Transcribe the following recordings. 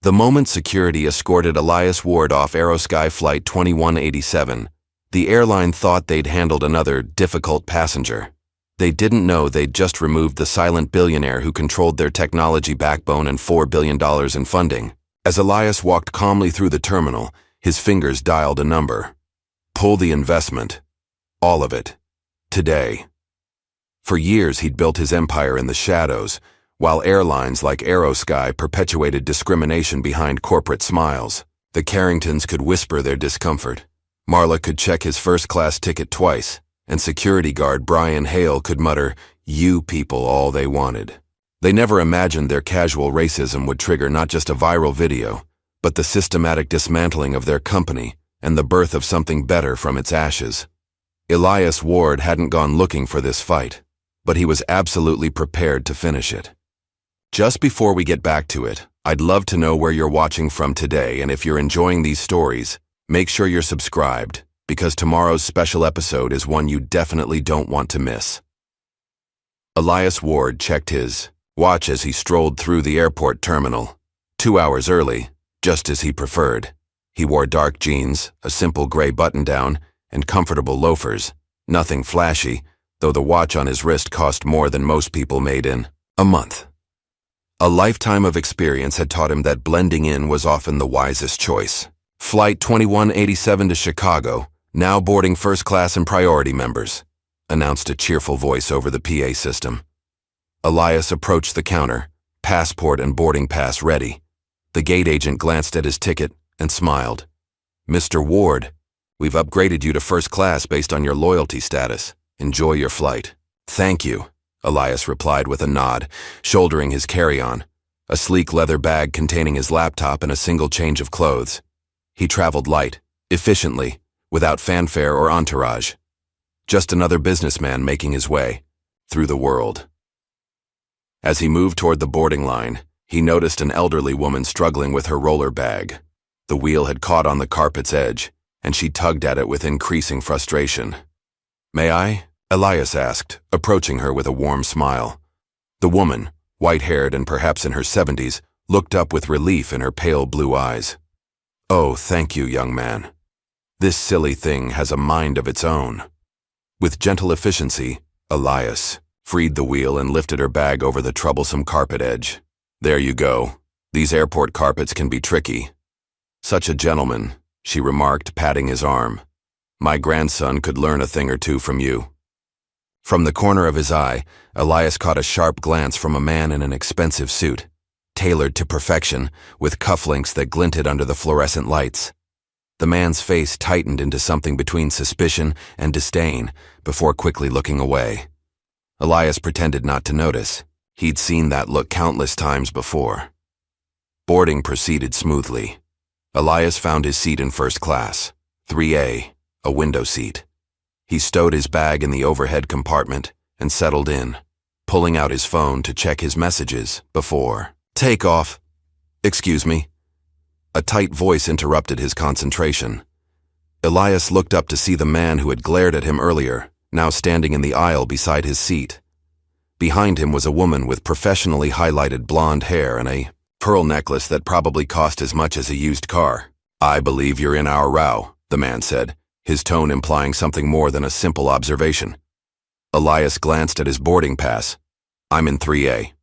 The moment security escorted Elias Ward off Aerosky Flight 2187, the airline thought they'd handled another difficult passenger. They didn't know they'd just removed the silent billionaire who controlled their technology backbone and $4 billion in funding. As Elias walked calmly through the terminal, his fingers dialed a number. Pull the investment. All of it. Today. For years he'd built his empire in the shadows, while airlines like Aerosky perpetuated discrimination behind corporate smiles. The Carringtons could whisper their discomfort. Marla could check his first-class ticket twice, and security guard Brian Hale could mutter, "You people," all they wanted. They never imagined their casual racism would trigger not just a viral video, but the systematic dismantling of their company and the birth of something better from its ashes. Elias Ward hadn't gone looking for this fight, but he was absolutely prepared to finish it. Just before we get back to it, I'd love to know where you're watching from today, and if you're enjoying these stories, make sure you're subscribed, because tomorrow's special episode is one you definitely don't want to miss. Elias Ward checked his watch as he strolled through the airport terminal. 2 hours early, just as he preferred. He wore dark jeans, a simple gray button-down, and comfortable loafers. Nothing flashy, though the watch on his wrist cost more than most people made in a month. A lifetime of experience had taught him that blending in was often the wisest choice. Flight 2187 to Chicago, now boarding first class and priority members, announced a cheerful voice over the PA system. Elias approached the counter, passport and boarding pass ready. The gate agent glanced at his ticket and smiled. "Mr. Ward, we've upgraded you to first class based on your loyalty status. Enjoy your flight." "Thank you," Elias replied with a nod, shouldering his carry-on, a sleek leather bag containing his laptop and a single change of clothes. He traveled light, efficiently, without fanfare or entourage. Just another businessman making his way through the world. As he moved toward the boarding line, he noticed an elderly woman struggling with her roller bag. The wheel had caught on the carpet's edge, and she tugged at it with increasing frustration. "May I?" Elias asked, approaching her with a warm smile. The woman, white-haired and perhaps in her 70s, looked up with relief in her pale blue eyes. "Oh, thank you, young man. This silly thing has a mind of its own." With gentle efficiency, Elias freed the wheel and lifted her bag over the troublesome carpet edge. "There you go. These airport carpets can be tricky." "Such a gentleman," she remarked, patting his arm. "My grandson could learn a thing or two from you." From the corner of his eye, Elias caught a sharp glance from a man in an expensive suit, tailored to perfection, with cufflinks that glinted under the fluorescent lights. The man's face tightened into something between suspicion and disdain before quickly looking away. Elias pretended not to notice. He'd seen that look countless times before. Boarding proceeded smoothly. Elias found his seat in first class, 3A, a window seat. He stowed his bag in the overhead compartment and settled in, pulling out his phone to check his messages before takeoff. "Excuse me." A tight voice interrupted his concentration. Elias looked up to see the man who had glared at him earlier, now standing in the aisle beside his seat. Behind him was a woman with professionally highlighted blonde hair and a pearl necklace that probably cost as much as a used car. "I believe you're in our row," the man said, his tone implying something more than a simple observation. Elias glanced at his boarding pass. "I'm in 3A.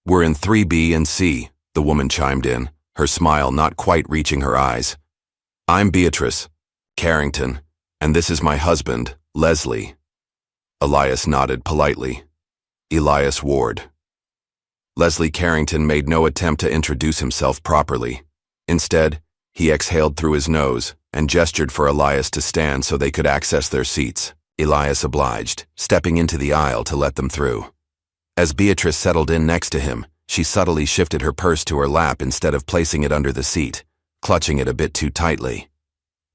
"We're in 3B and C, the woman chimed in, her smile not quite reaching her eyes. "I'm Beatrice Carrington, and this is my husband, Leslie." Elias nodded politely. "Elias Ward." Leslie Carrington made no attempt to introduce himself properly. Instead, he exhaled through his nose and gestured for Elias to stand so they could access their seats. Elias obliged, stepping into the aisle to let them through. As Beatrice settled in next to him, she subtly shifted her purse to her lap instead of placing it under the seat, clutching it a bit too tightly.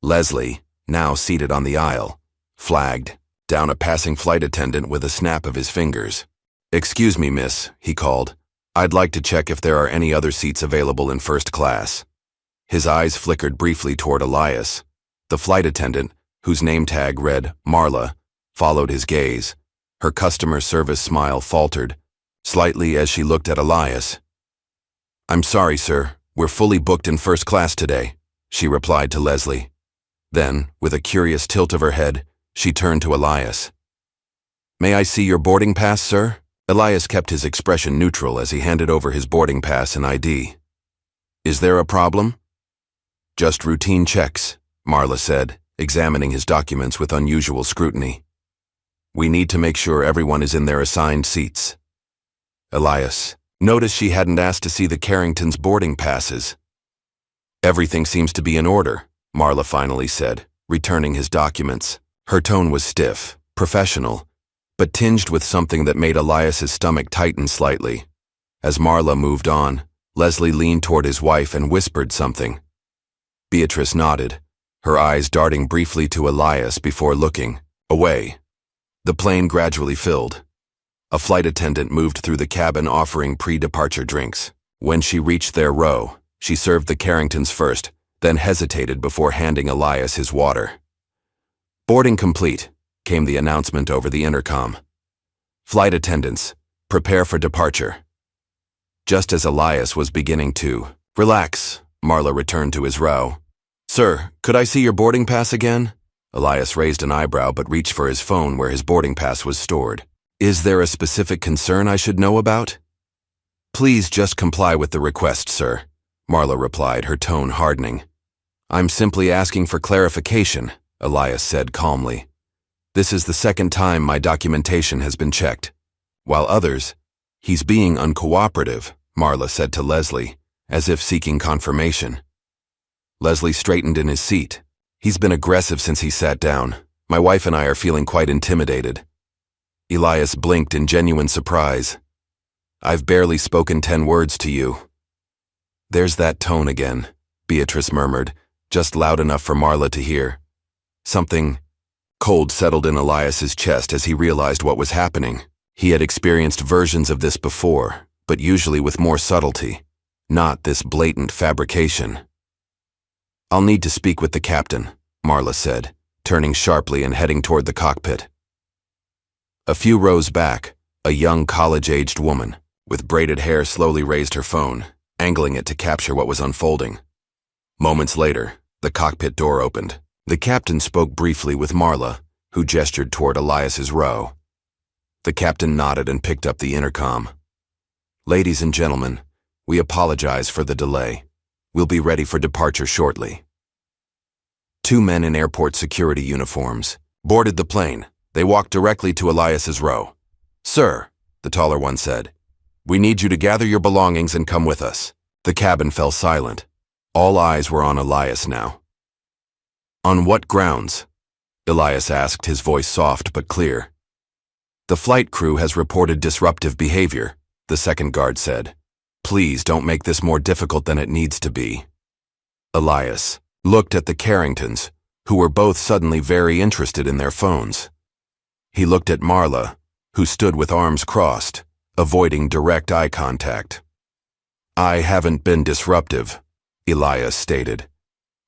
Leslie, now seated on the aisle, flagged down a passing flight attendant with a snap of his fingers. "Excuse me, miss," he called. "I'd like to check if there are any other seats available in first class." His eyes flickered briefly toward Elias. The flight attendant, whose name tag read Marla, followed his gaze. Her customer service smile faltered slightly as she looked at Elias. "I'm sorry, sir. "We're fully booked in first class today," she replied to Leslie. Then, with a curious tilt of her head, she turned to Elias. "May I see your boarding pass, sir?" Elias kept his expression neutral as he handed over his boarding pass and ID. "Is there a problem?" "Just routine checks," Marla said, examining his documents with unusual scrutiny. "We need to make sure everyone is in their assigned seats." Elias noticed she hadn't asked to see the Carringtons' boarding passes. "Everything seems to be in order," Marla finally said, returning his documents. Her tone was stiff, professional, but tinged with something that made Elias's stomach tighten slightly. As Marla moved on, Leslie leaned toward his wife and whispered something. Beatrice nodded, her eyes darting briefly to Elias before looking away. The plane gradually filled. A flight attendant moved through the cabin offering pre-departure drinks. When she reached their row, she served the Carringtons first, then hesitated before handing Elias his water. "Boarding complete," came the announcement over the intercom. "Flight attendants, prepare for departure." Just as Elias was beginning to relax, Marla returned to his row. "Sir, could I see your boarding pass again?" Elias raised an eyebrow but reached for his phone where his boarding pass was stored. "Is there a specific concern I should know about?" "Please just comply with the request, sir," Marla replied, her tone hardening. "I'm simply asking for clarification," Elias said calmly. "This is the second time my documentation has been checked. While others, he's being uncooperative," Marla said to Leslie, as if seeking confirmation. Leslie straightened in his seat. "He's been aggressive since he sat down. My wife and I are feeling quite intimidated." Elias blinked in genuine surprise. "I've barely spoken 10 words to you." "There's that tone again," Beatrice murmured, just loud enough for Marla to hear. Something cold settled in Elias's chest as he realized what was happening. He had experienced versions of this before, but usually with more subtlety, not this blatant fabrication. "I'll need to speak with the captain," Marla said, turning sharply and heading toward the cockpit. A few rows back, a young college-aged woman with braided hair slowly raised her phone, angling it to capture what was unfolding. Moments later, the cockpit door opened. The captain spoke briefly with Marla, who gestured toward Elias's row. The captain nodded and picked up the intercom. "Ladies and gentlemen, we apologize for the delay. We'll be ready for departure shortly." 2 men in airport security uniforms boarded the plane. They walked directly to Elias's row. "Sir," the taller one said, "we need you to gather your belongings and come with us." The cabin fell silent. All eyes were on Elias now. "On what grounds?" Elias asked, his voice soft but clear. "The flight crew has reported disruptive behavior," the second guard said. "Please don't make this more difficult than it needs to be." Elias looked at the Carringtons, who were both suddenly very interested in their phones. He looked at Marla, who stood with arms crossed, avoiding direct eye contact. "I haven't been disruptive," Elias stated.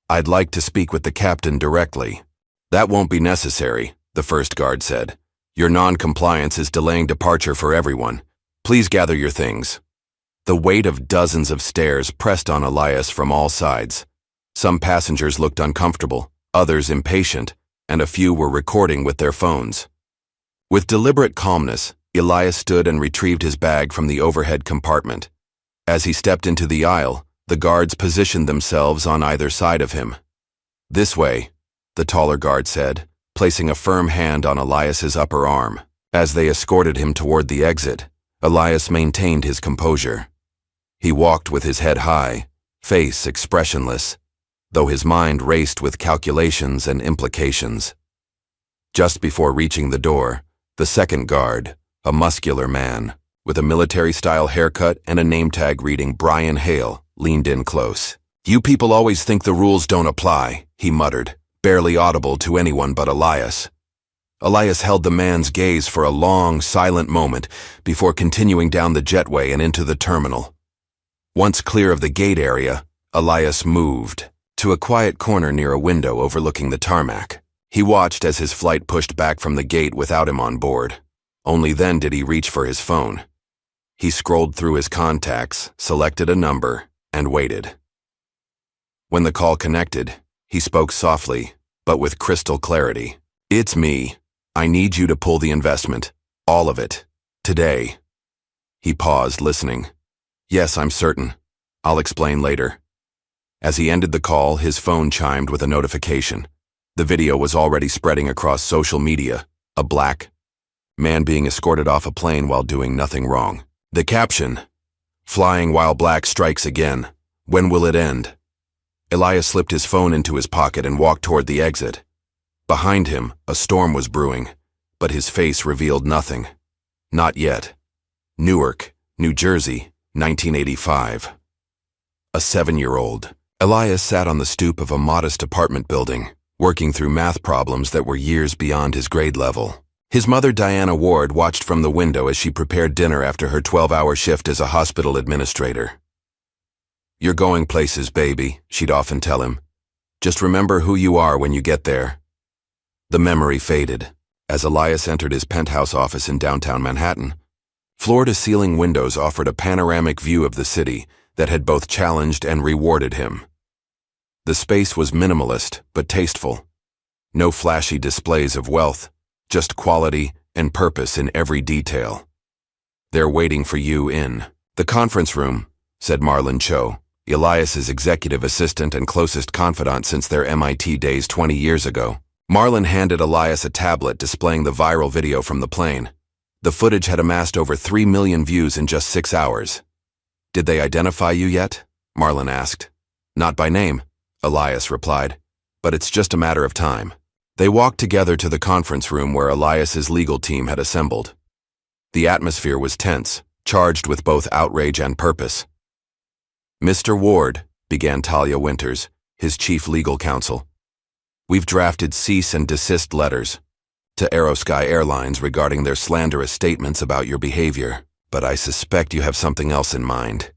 "I'd like to speak with the captain directly." "That won't be necessary," the first guard said. "Your non-compliance is delaying departure for everyone. Please gather your things." The weight of dozens of stares pressed on Elias from all sides. Some passengers looked uncomfortable, others impatient, and a few were recording with their phones. With deliberate calmness, Elias stood and retrieved his bag from the overhead compartment. As he stepped into the aisle, the guards positioned themselves on either side of him. "This way," the taller guard said, placing a firm hand on Elias's upper arm. As they escorted him toward the exit, Elias maintained his composure. He walked with his head high, face expressionless, though his mind raced with calculations and implications. Just before reaching the door, the second guard, a muscular man, with a military-style haircut and a name tag reading Brian Hale, leaned in close. "You people always think the rules don't apply," he muttered, barely audible to anyone but Elias. Elias held the man's gaze for a long, silent moment before continuing down the jetway and into the terminal. Once clear of the gate area, Elias moved to a quiet corner near a window overlooking the tarmac. He watched as his flight pushed back from the gate without him on board. Only then did he reach for his phone. He scrolled through his contacts, selected a number, and waited. When the call connected, he spoke softly, but with crystal clarity. "It's me. I need you to pull the investment. All of it. Today." He paused, listening. "Yes, I'm certain. I'll explain later." As he ended the call, his phone chimed with a notification. The video was already spreading across social media. A black man being escorted off a plane while doing nothing wrong. The caption, "Flying while black strikes again. When will it end?" Elias slipped his phone into his pocket and walked toward the exit. Behind him, a storm was brewing, but his face revealed nothing. Not yet. Newark, New Jersey, 1985. A 7-year-old. Elias sat on the stoop of a modest apartment building, working through math problems that were years beyond his grade level. His mother, Diana Ward, watched from the window as she prepared dinner after her 12-hour shift as a hospital administrator. "You're going places, baby," she'd often tell him. "Just remember who you are when you get there." The memory faded. As Elias entered his penthouse office in downtown Manhattan, floor-to-ceiling windows offered a panoramic view of the city that had both challenged and rewarded him. The space was minimalist but tasteful. No flashy displays of wealth, just quality and purpose in every detail. "They're waiting for you in the conference room," said Marlon Cho, Elias's executive assistant and closest confidant since their MIT days 20 years ago. Marlon handed Elias a tablet displaying the viral video from the plane. The footage had amassed over 3 million views in just 6 hours. "Did they identify you yet?" Marlon asked. "Not by name," Elias replied, "but it's just a matter of time." They walked together to the conference room where Elias's legal team had assembled. The atmosphere was tense, charged with both outrage and purpose. "Mr. Ward," began Talia Winters, his chief legal counsel, "we've drafted cease and desist letters to Aerosky Airlines regarding their slanderous statements about your behavior, but I suspect you have something else in mind."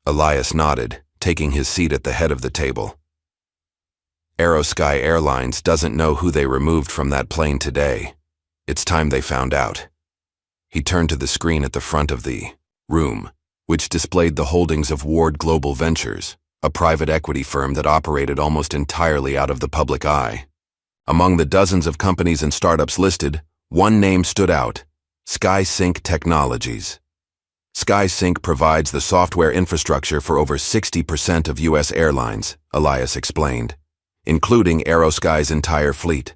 Elias nodded, taking his seat at the head of the table. "Aerosky Airlines doesn't know who they removed from that plane today. It's time they found out." He turned to the screen at the front of the room, which displayed the holdings of Ward Global Ventures, a private equity firm that operated almost entirely out of the public eye. Among the dozens of companies and startups listed, one name stood out: SkySync Technologies. SkySync provides the software infrastructure for over 60% of U.S. airlines, Elias explained, including Aerosky's entire fleet.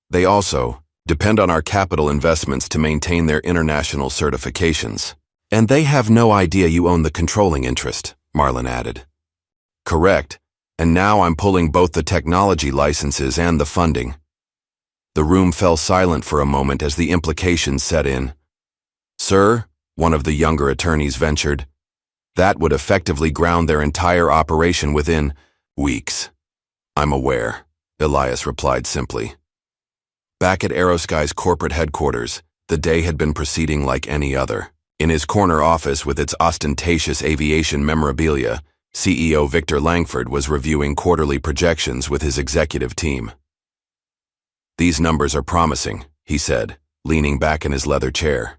They also depend on our capital investments to maintain their international certifications. "And they have no idea you own the controlling interest," Marlon added. "Correct, and now I'm pulling both the technology licenses and the funding." The room fell silent for a moment as the implications set in. "Sir," one of the younger attorneys ventured, "that would effectively ground their entire operation within weeks." "I'm aware," Elias replied simply. Back at Aerosky's corporate headquarters, the day had been proceeding like any other. In his corner office with its ostentatious aviation memorabilia, CEO Victor Langford was reviewing quarterly projections with his executive team. "These numbers are promising," he said, leaning back in his leather chair.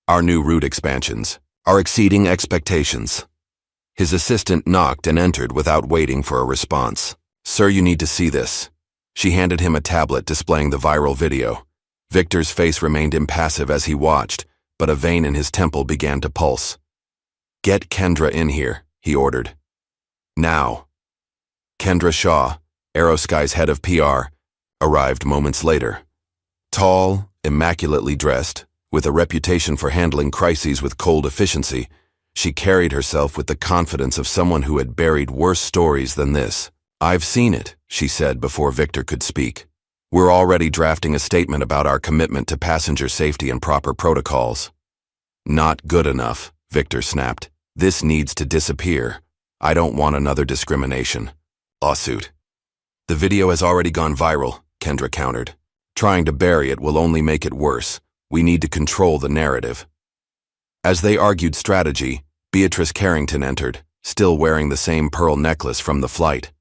"Our new route expansions are exceeding expectations." His assistant knocked and entered without waiting for a response. "Sir, you need to see this." She handed him a tablet displaying the viral video. Victor's face remained impassive as he watched, but a vein in his temple began to pulse. "Get Kendra in here," he ordered. "Now." Kendra Shaw, Aerosky's head of PR, arrived moments later. Tall, immaculately dressed, with a reputation for handling crises with cold efficiency, she carried herself with the confidence of someone who had buried worse stories than this. "I've seen it," she said before Victor could speak. "We're already drafting a statement about our commitment to passenger safety and proper protocols." "Not good enough," Victor snapped. "This needs to disappear. I don't want another discrimination lawsuit." "The video has already gone viral," Kendra countered. "Trying to bury it will only make it worse. We need to control the narrative." As they argued strategy, Beatrice Carrington entered, still wearing the same pearl necklace from the flight.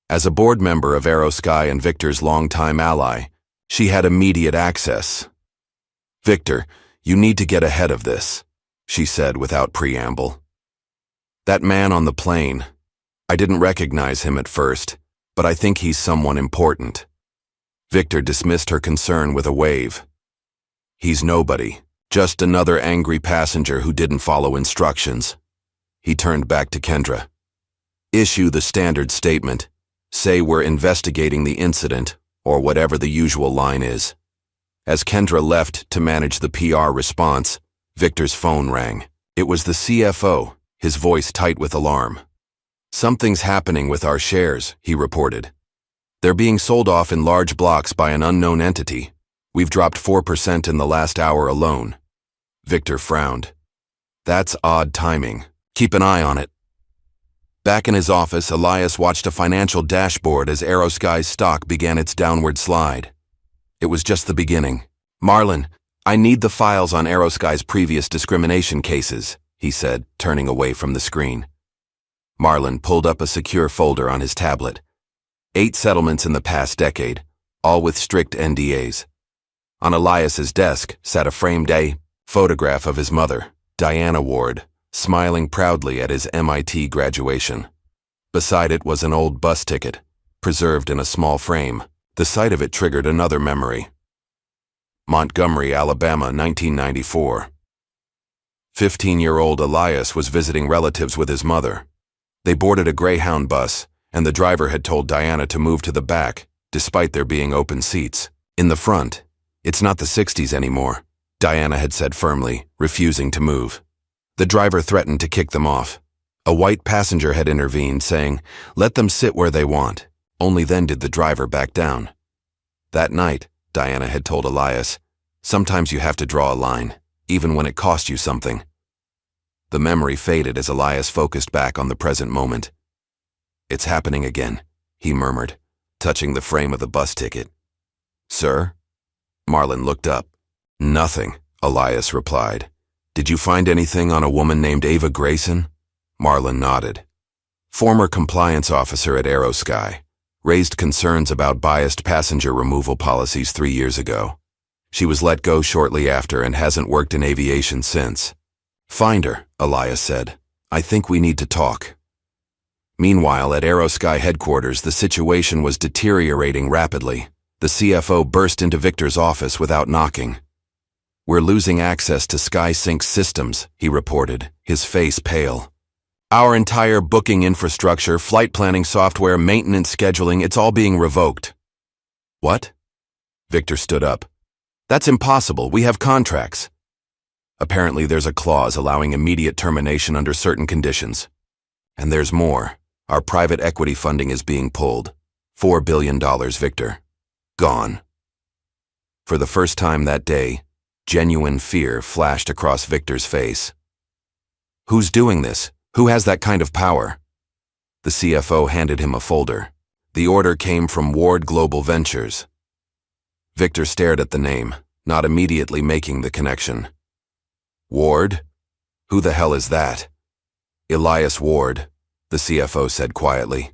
As a board member of Aerosky and Victor's longtime ally, she had immediate access. "Victor, you need to get ahead of this," she said without preamble. "That man on the plane, I didn't recognize him at first, but I think he's someone important. Victor dismissed her concern with a wave. He's nobody, just another angry passenger who didn't follow instructions. He turned back to Kendra. Issue the standard statement. Say we're investigating the incident, or whatever the usual line is. As Kendra left to manage the PR response, Victor's phone rang. It was the CFO, his voice tight with alarm. Something's happening with our shares, he reported. They're being sold off in large blocks by an unknown entity. We've dropped 4% in the last hour alone. Victor frowned. That's odd timing. Keep an eye on it. Back in his office, Elias watched a financial dashboard as Aerosky's stock began its downward slide. It was just the beginning. Marlon, I need the files on Aerosky's previous discrimination cases, he said, turning away from the screen. Marlon pulled up a secure folder on his tablet. 8 settlements in the past decade, all with strict NDAs. On Elias's desk sat a framed photograph of his mother, Diana Ward, smiling proudly at his MIT graduation. Beside it was an old bus ticket, preserved in a small frame. The sight of it triggered another memory. Montgomery, Alabama, 1994. 15-year-old Elias was visiting relatives with his mother. They boarded a Greyhound bus, and the driver had told Diana to move to the back, despite there being open seats. In the front, it's not the 60s anymore, Diana had said firmly, refusing to move. The driver threatened to kick them off. A white passenger had intervened, saying, "Let them sit where they want." Only then did the driver back down. That night, Diana had told Elias, sometimes you have to draw a line, even when it costs you something. The memory faded as Elias focused back on the present moment. It's happening again, he murmured, touching the frame of the bus ticket. Sir? Marlon looked up. Nothing, Elias replied. Did you find anything on a woman named Ava Grayson? Marlon nodded. Former compliance officer at Aerosky. Raised concerns about biased passenger removal policies 3 years ago. She was let go shortly after and hasn't worked in aviation since. Find her, Elias said. I think we need to talk. Meanwhile, at Aerosky headquarters, the situation was deteriorating rapidly. The CFO burst into Victor's office without knocking. We're losing access to SkySync systems, he reported, his face pale. Our entire booking infrastructure, flight planning software, maintenance scheduling, it's all being revoked. What? Victor stood up. That's impossible. We have contracts. Apparently there's a clause allowing immediate termination under certain conditions. And there's more. Our private equity funding is being pulled. $4 billion, Victor. Gone. For the first time that day, genuine fear flashed across Victor's face. Who's doing this? Who has that kind of power? The CFO handed him a folder. The order came from Ward Global Ventures. Victor stared at the name, not immediately making the connection. Ward? Who the hell is that? Elias Ward, the CFO said quietly.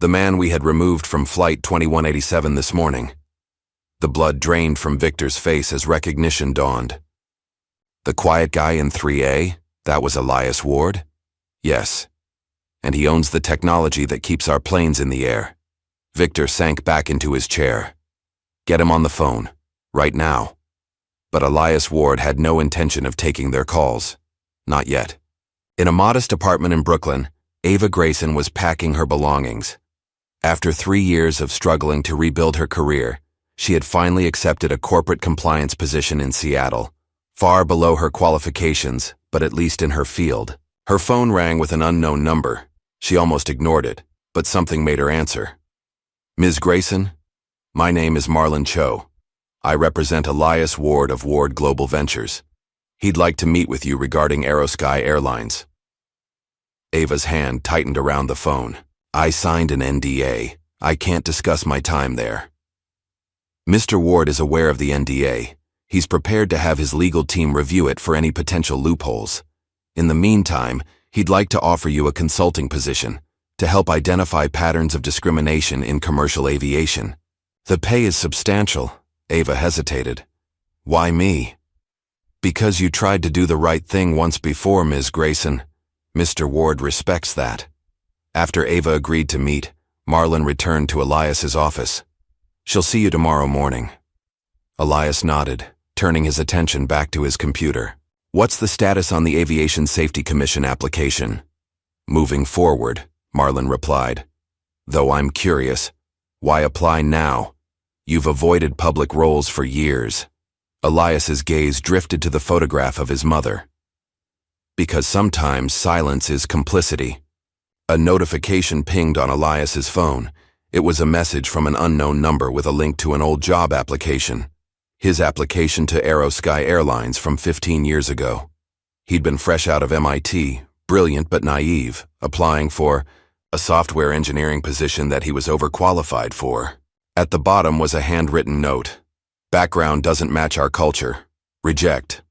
The man we had removed from Flight 2187 this morning. The blood drained from Victor's face as recognition dawned. The quiet guy in 3A? That was Elias Ward? Yes. And he owns the technology that keeps our planes in the air. Victor sank back into his chair. Get him on the phone. Right now. But Elias Ward had no intention of taking their calls. Not yet. In a modest apartment in Brooklyn, Ava Grayson was packing her belongings. After 3 years of struggling to rebuild her career, she had finally accepted a corporate compliance position in Seattle, far below her qualifications, but at least in her field. Her phone rang with an unknown number. She almost ignored it, but something made her answer. Ms. Grayson? My name is Marlon Cho. I represent Elias Ward of Ward Global Ventures. He'd like to meet with you regarding Aerosky Airlines. Ava's hand tightened around the phone. I signed an NDA. I can't discuss my time there. Mr. Ward is aware of the NDA. He's prepared to have his legal team review it for any potential loopholes. In the meantime, he'd like to offer you a consulting position to help identify patterns of discrimination in commercial aviation. The pay is substantial. Ava hesitated. Why me? Because you tried to do the right thing once before, Ms. Grayson. Mr. Ward respects that. After Ava agreed to meet, Marlon returned to Elias's office. "She'll see you tomorrow morning." Elias nodded, turning his attention back to his computer. "What's the status on the Aviation Safety Commission application?" "Moving forward," Marlon replied. "Though I'm curious, why apply now? You've avoided public roles for years." Elias's gaze drifted to the photograph of his mother. "Because sometimes silence is complicity." A notification pinged on Elias's phone. It was a message from an unknown number with a link to an old job application. His application to Aerosky Airlines from 15 years ago. He'd been fresh out of MIT, brilliant but naive, applying for a software engineering position that he was overqualified for. At the bottom was a handwritten note. "Background doesn't match our culture. Reject."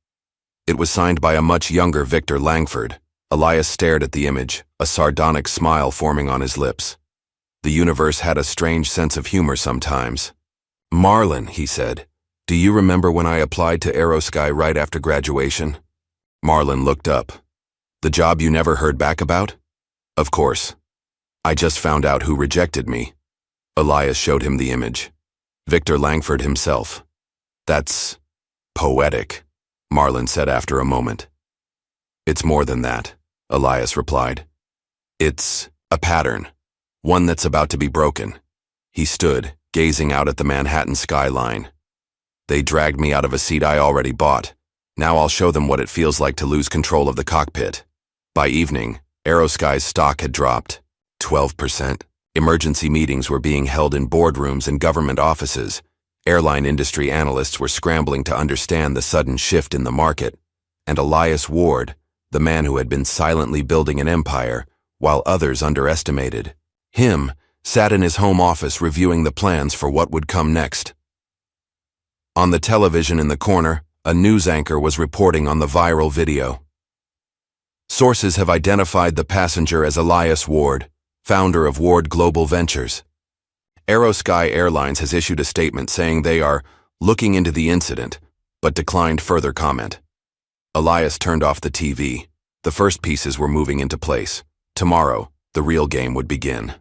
It was signed by a much younger Victor Langford. Elias stared at the image, a sardonic smile forming on his lips. The universe had a strange sense of humor sometimes. "Marlon," he said, "do you remember when I applied to Aerosky right after graduation?" Marlon looked up. "The job you never heard back about?" "Of course. I just found out who rejected me." Elias showed him the image. Victor Langford himself. "That's poetic," Marlon said after a moment. "It's more than that," Elias replied. "It's a pattern, one that's about to be broken." He stood, gazing out at the Manhattan skyline. "They dragged me out of a seat I already bought. Now I'll show them what it feels like to lose control of the cockpit." By evening, Aerosky's stock had dropped 12%. Emergency meetings were being held in boardrooms and government offices. Airline industry analysts were scrambling to understand the sudden shift in the market. And Elias Ward, the man who had been silently building an empire, while others underestimated him, sat in his home office reviewing the plans for what would come next. On the television in the corner, a news anchor was reporting on the viral video. "Sources have identified the passenger as Elias Ward, founder of Ward Global Ventures. Aerosky Airlines has issued a statement saying they are looking into the incident, but declined further comment." Elias turned off the TV. The first pieces were moving into place. Tomorrow, the real game would begin.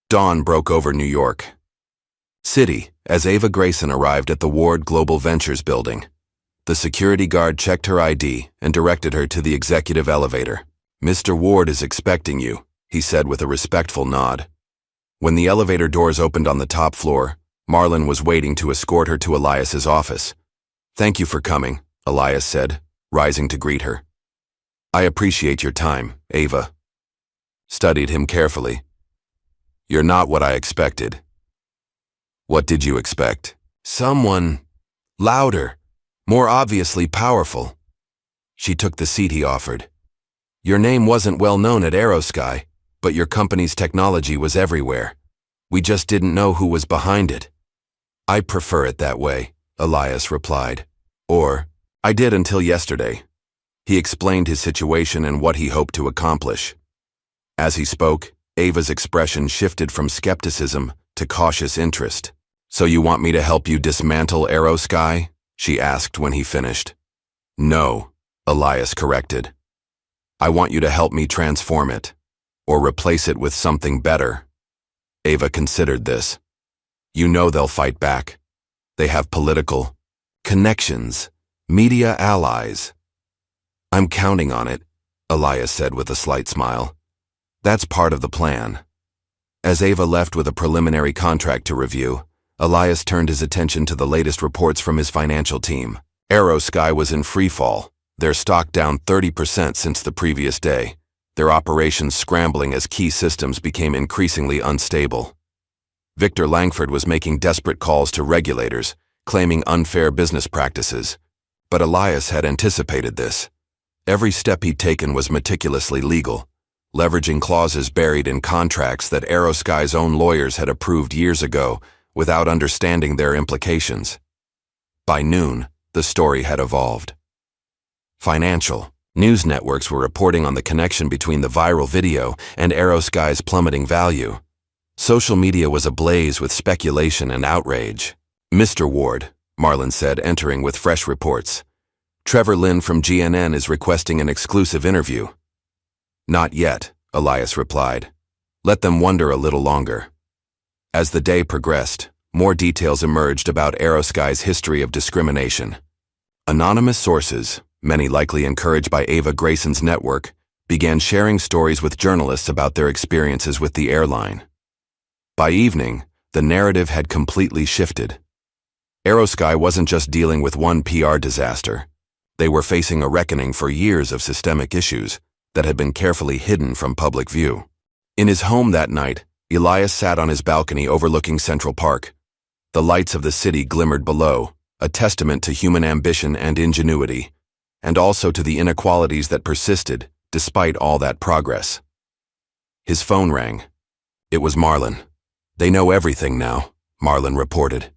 Dawn broke over New York City as Ava Grayson arrived at the Ward Global Ventures building. The security guard checked her ID and directed her to the executive elevator. "Mr. Ward is expecting you," he said with a respectful nod. When the elevator doors opened on the top floor, Marlon was waiting to escort her to Elias's office. "Thank you for coming," Elias said, rising to greet her. "I appreciate your time," Ava studied him carefully. "You're not what I expected." "What did you expect?" "Someone louder, more obviously powerful." She took the seat he offered. "Your name wasn't well known at Aerosky, but your company's technology was everywhere. We just didn't know who was behind it." "I prefer it that way," Elias replied. "Or, I did until yesterday." He explained his situation and what he hoped to accomplish. As he spoke, Ava's expression shifted from skepticism to cautious interest. "So you want me to help you dismantle Aerosky?" she asked when he finished. "No," Elias corrected. "I want you to help me transform it, or replace it with something better." Ava considered this. "You know they'll fight back. They have political connections, media allies." "I'm counting on it," Elias said with a slight smile. "That's part of the plan." As Ava left with a preliminary contract to review, Elias turned his attention to the latest reports from his financial team. Aerosky was in freefall, their stock down 30% since the previous day, their operations scrambling as key systems became increasingly unstable. Victor Langford was making desperate calls to regulators, claiming unfair business practices. But Elias had anticipated this. Every step he'd taken was meticulously legal, leveraging clauses buried in contracts that Aerosky's own lawyers had approved years ago without understanding their implications. By noon, the story had evolved. Financial news networks were reporting on the connection between the viral video and Aerosky's plummeting value. Social media was ablaze with speculation and outrage. "Mr. Ward," Marlon said, entering with fresh reports. "Trevor Lynn from GNN is requesting an exclusive interview." Not yet, Elias replied. Let them wonder a little longer. As the day progressed, more details emerged about Aerosky's history of discrimination. Anonymous sources, many likely encouraged by Ava Grayson's network, began sharing stories with journalists about their experiences with the airline. By evening, the narrative had completely shifted. Aerosky wasn't just dealing with one PR disaster. They were facing a reckoning for years of systemic issues that had been carefully hidden from public view. In his home that night, Elias sat on his balcony overlooking Central Park. The lights of the city glimmered below, a testament to human ambition and ingenuity, and also to the inequalities that persisted despite all that progress. His phone rang. It was Marlon. They know everything now, Marlon reported.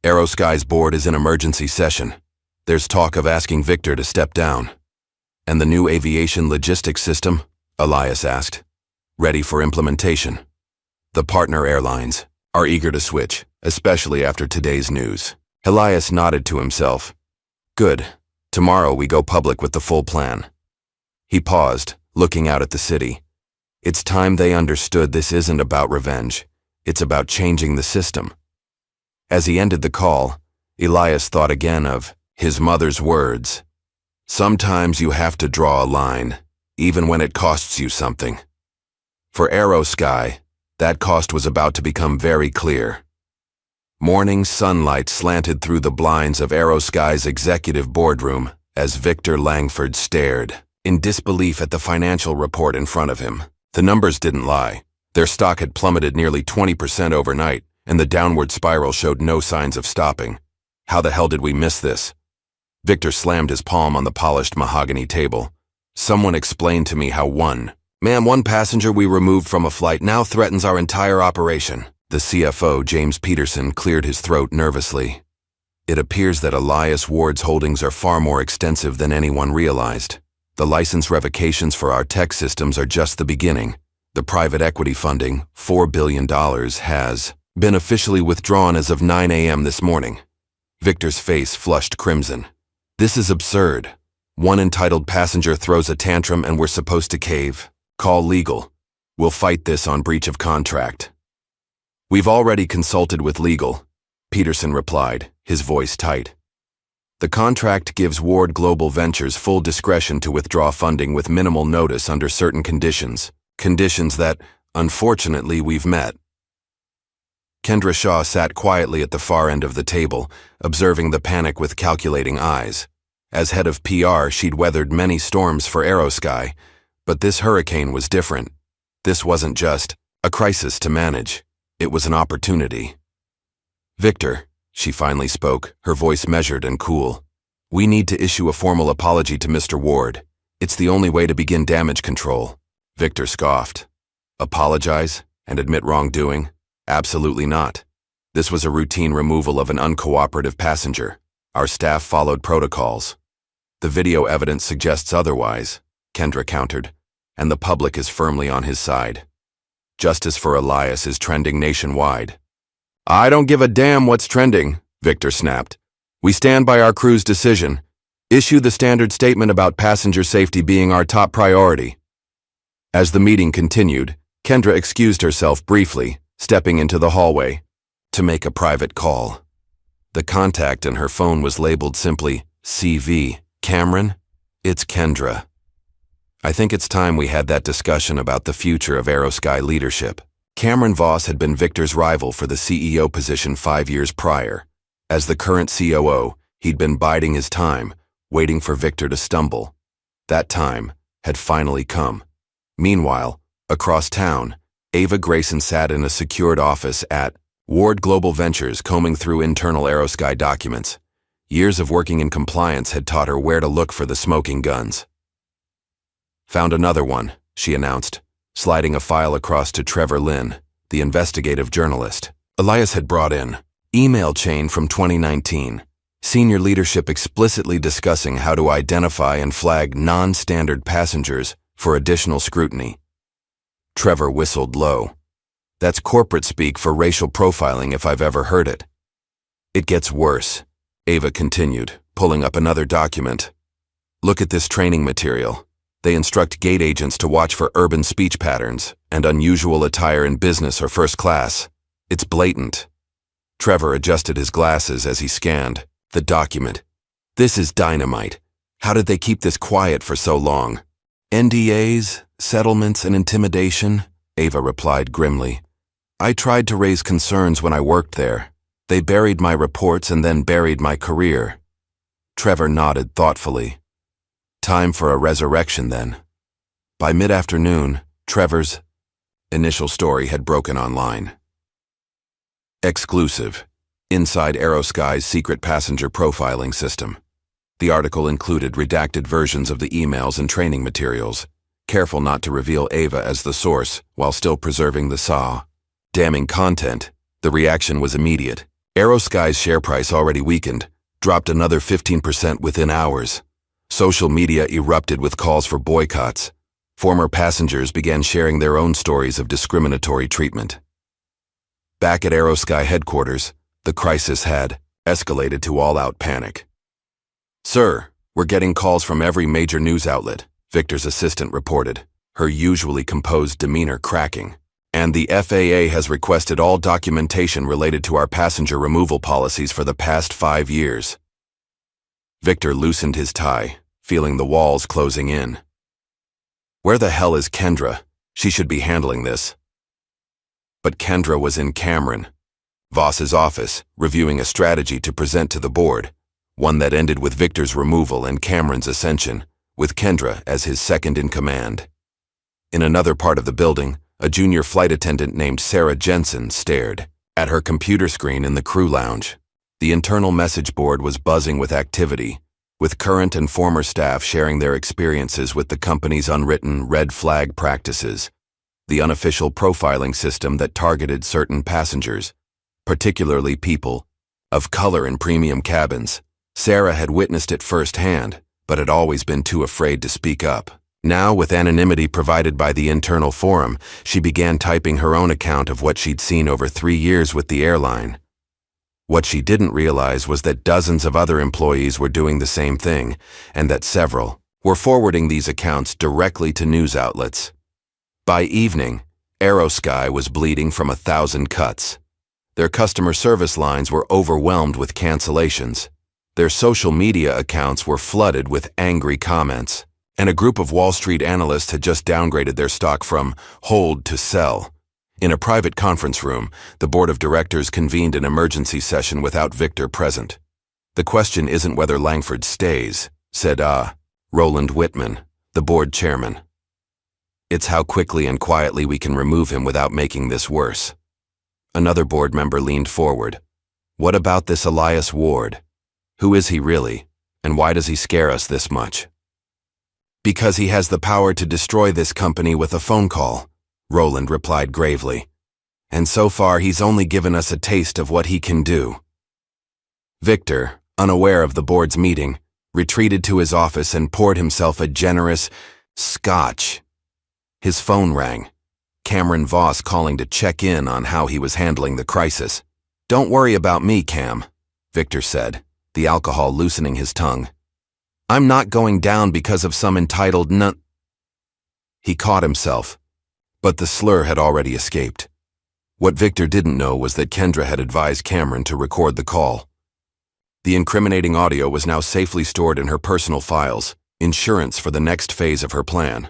Aerosky's board is in emergency session. There's talk of asking Victor to step down. And the new aviation logistics system? Elias asked. Ready for implementation. The partner airlines are eager to switch, especially after today's news. Elias nodded to himself. Good. Tomorrow we go public with the full plan. He paused, looking out at the city. It's time they understood this isn't about revenge. It's about changing the system. As he ended the call, Elias thought again of his mother's words. Sometimes you have to draw a line, even when it costs you something. For Aerosky, that cost was about to become very clear. Morning sunlight slanted through the blinds of Aerosky's executive boardroom as Victor Langford stared in disbelief at the financial report in front of him. The numbers didn't lie. Their stock had plummeted nearly 20% overnight, and the downward spiral showed no signs of stopping. How the hell did we miss this? Victor slammed his palm on the polished mahogany table. Someone explained to me how one passenger we removed from a flight now threatens our entire operation. The CFO, James Peterson, cleared his throat nervously. It appears that Elias Ward's holdings are far more extensive than anyone realized. The license revocations for our tech systems are just the beginning. The private equity funding, $4 billion, has been officially withdrawn as of 9 a.m. this morning. Victor's face flushed crimson. This is absurd. One entitled passenger throws a tantrum and we're supposed to cave. Call legal. We'll fight this on breach of contract. We've already consulted with legal, Peterson replied, his voice tight. The contract gives Ward Global Ventures full discretion to withdraw funding with minimal notice under certain conditions. Conditions that, unfortunately, we've met. Kendra Shaw sat quietly at the far end of the table, observing the panic with calculating eyes. As head of PR, she'd weathered many storms for Aerosky, but this hurricane was different. This wasn't just a crisis to manage. It was an opportunity. Victor, she finally spoke, her voice measured and cool. We need to issue a formal apology to Mr. Ward. It's the only way to begin damage control. Victor scoffed. Apologize and admit wrongdoing? Absolutely not. This was a routine removal of an uncooperative passenger. Our staff followed protocols. The video evidence suggests otherwise, Kendra countered, and the public is firmly on his side. Justice for Elias is trending nationwide. I don't give a damn what's trending, Victor snapped. We stand by our crew's decision. Issue the standard statement about passenger safety being our top priority. As the meeting continued, Kendra excused herself briefly, stepping into the hallway to make a private call. The contact in her phone was labeled simply CV. Cameron, it's Kendra. I think it's time we had that discussion about the future of Aerosky leadership. Cameron Voss had been Victor's rival for the CEO position 5 years prior. As the current COO, he'd been biding his time, waiting for Victor to stumble. That time had finally come. Meanwhile, across town, Ava Grayson sat in a secured office at Ward Global Ventures, combing through internal Aerosky documents. Years of working in compliance had taught her where to look for the smoking guns. Found another one, she announced, sliding a file across to Trevor Lynn, the investigative journalist. Elias had brought in email chain from 2019, senior leadership explicitly discussing how to identify and flag non-standard passengers for additional scrutiny. Trevor whistled low. That's corporate speak for racial profiling if I've ever heard it. It gets worse, Ava continued, pulling up another document. Look at this training material. They instruct gate agents to watch for urban speech patterns and unusual attire in business or first class. It's blatant. Trevor adjusted his glasses as he scanned the document. This is dynamite. How did they keep this quiet for so long? NDAs, settlements, and intimidation? Ava replied grimly. I tried to raise concerns when I worked there. They buried my reports and then buried my career. Trevor nodded thoughtfully. Time for a resurrection then. By mid-afternoon, Trevor's initial story had broken online. Exclusive. Inside Aerosky's secret passenger profiling system. The article included redacted versions of the emails and training materials, careful not to reveal Ava as the source while still preserving the SAW. Damning content. The reaction was immediate. Aerosky's share price, already weakened, dropped another 15% within hours. Social media erupted with calls for boycotts. Former passengers began sharing their own stories of discriminatory treatment. Back at Aerosky headquarters, the crisis had escalated to all-out panic. Sir, we're getting calls from every major news outlet, Victor's assistant reported, her usually composed demeanor cracking. And the FAA has requested all documentation related to our passenger removal policies for the past 5 years. Victor loosened his tie, feeling the walls closing in. Where the hell is Kendra? She should be handling this. But Kendra was in Cameron, Voss's office, reviewing a strategy to present to the board, one that ended with Victor's removal and Cameron's ascension, with Kendra as his second-in-command. In another part of the building, a junior flight attendant named Sarah Jensen stared at her computer screen in the crew lounge. The internal message board was buzzing with activity, with current and former staff sharing their experiences with the company's unwritten red flag practices, the unofficial profiling system that targeted certain passengers, particularly people of color in premium cabins. Sarah had witnessed it firsthand, but had always been too afraid to speak up. Now, with anonymity provided by the internal forum, she began typing her own account of what she'd seen over 3 years with the airline. What she didn't realize was that dozens of other employees were doing the same thing, and that several were forwarding these accounts directly to news outlets. By evening, Aerosky was bleeding from 1,000 cuts. Their customer service lines were overwhelmed with cancellations. Their social media accounts were flooded with angry comments. And a group of Wall Street analysts had just downgraded their stock from hold to sell. In a private conference room, the board of directors convened an emergency session without Victor present. The question isn't whether Langford stays, said Roland Whitman, the board chairman. It's how quickly and quietly we can remove him without making this worse. Another board member leaned forward. What about this Elias Ward? Who is he really, and why does he scare us this much? Because he has the power to destroy this company with a phone call, Roland replied gravely. And so far he's only given us a taste of what he can do. Victor, unaware of the board's meeting, retreated to his office and poured himself a generous scotch. His phone rang. Cameron Voss calling to check in on how he was handling the crisis. Don't worry about me, Cam, Victor said, the alcohol loosening his tongue. I'm not going down because of some entitled nut. He caught himself, but the slur had already escaped. What Victor didn't know was that Kendra had advised Cameron to record the call. The incriminating audio was now safely stored in her personal files, insurance for the next phase of her plan.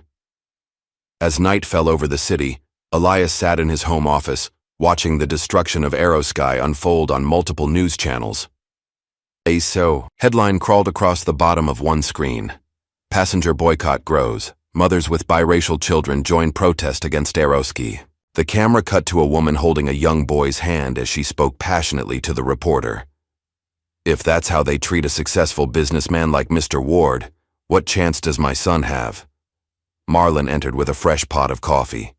As night fell over the city, Elias sat in his home office, watching the destruction of Aerosky unfold on multiple news channels. A so headline crawled across the bottom of one screen. Passenger boycott grows. Mothers with biracial children join protest against Aerosky. The camera cut to a woman holding a young boy's hand as she spoke passionately to the reporter. If that's how they treat a successful businessman like Mr. Ward, what chance does my son have? Marlon entered with a fresh pot of coffee.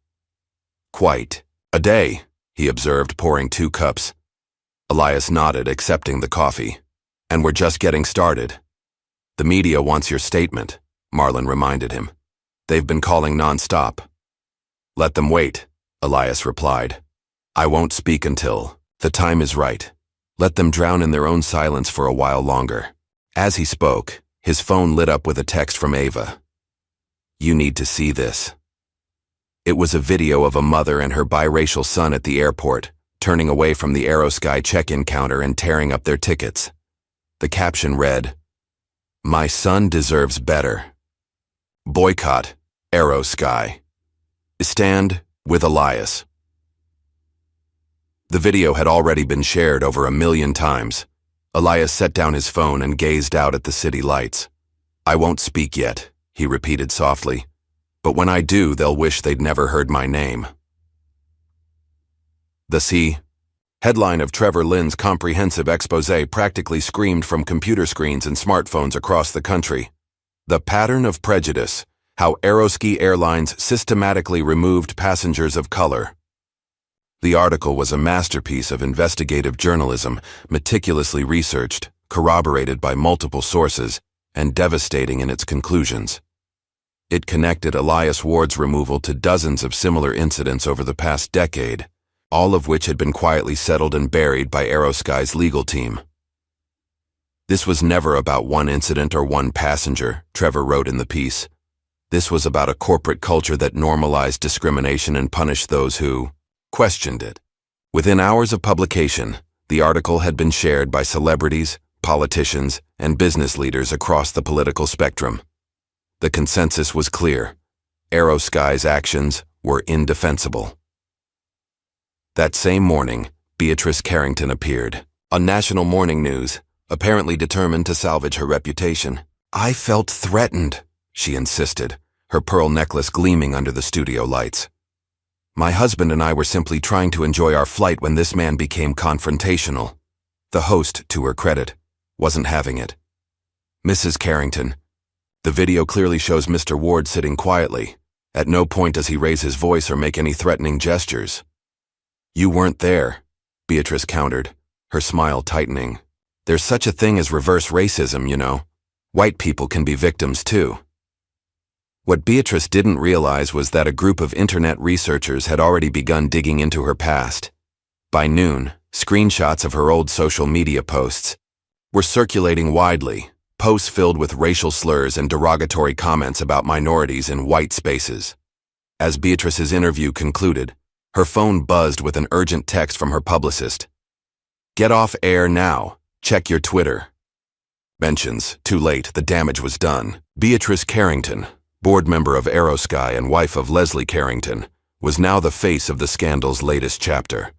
Quite a day, he observed, pouring 2 cups. Elias nodded, accepting the coffee. And we're just getting started. The media wants your statement, Marlon reminded him. They've been calling non-stop. Let them wait, Elias replied. I won't speak until the time is right. Let them drown in their own silence for a while longer. As he spoke, his phone lit up with a text from Ava. You need to see this. It was a video of a mother and her biracial son at the airport, turning away from the Aerosky check-in counter and tearing up their tickets. The caption read, "My son deserves better. Boycott Aerosky. Stand with Elias." The video had already been shared over 1,000,000 times. Elias set down his phone and gazed out at the city lights. "I won't speak yet," he repeated softly. "But when I do, they'll wish they'd never heard my name." The C. Headline of Trevor Lynn's comprehensive exposé practically screamed from computer screens and smartphones across the country. The Pattern of Prejudice: How Aerosky Airlines Systematically Removed Passengers of Color. The article was a masterpiece of investigative journalism, meticulously researched, corroborated by multiple sources, and devastating in its conclusions. It connected Elias Ward's removal to dozens of similar incidents over the past decade, all of which had been quietly settled and buried by Aerosky's legal team. "This was never about one incident or one passenger," Trevor wrote in the piece. "This was about a corporate culture that normalized discrimination and punished those who questioned it." Within hours of publication, the article had been shared by celebrities, politicians, and business leaders across the political spectrum. The consensus was clear: Aerosky's actions were indefensible. That same morning, Beatrice Carrington appeared on national morning news, apparently determined to salvage her reputation. "I felt threatened," she insisted, her pearl necklace gleaming under the studio lights. "My husband and I were simply trying to enjoy our flight when this man became confrontational." The host, to her credit, wasn't having it. "Mrs. Carrington, the video clearly shows Mr. Ward sitting quietly. At no point does he raise his voice or make any threatening gestures." "You weren't there," Beatrice countered, her smile tightening. "There's such a thing as reverse racism, you know. White people can be victims too." What Beatrice didn't realize was that a group of internet researchers had already begun digging into her past. By noon, screenshots of her old social media posts were circulating widely, posts filled with racial slurs and derogatory comments about minorities in white spaces. As Beatrice's interview concluded, her phone buzzed with an urgent text from her publicist. "Get off air now. Check your Twitter." Mentions, too late, the damage was done. Beatrice Carrington, board member of Aerosky and wife of Leslie Carrington, was now the face of the scandal's latest chapter.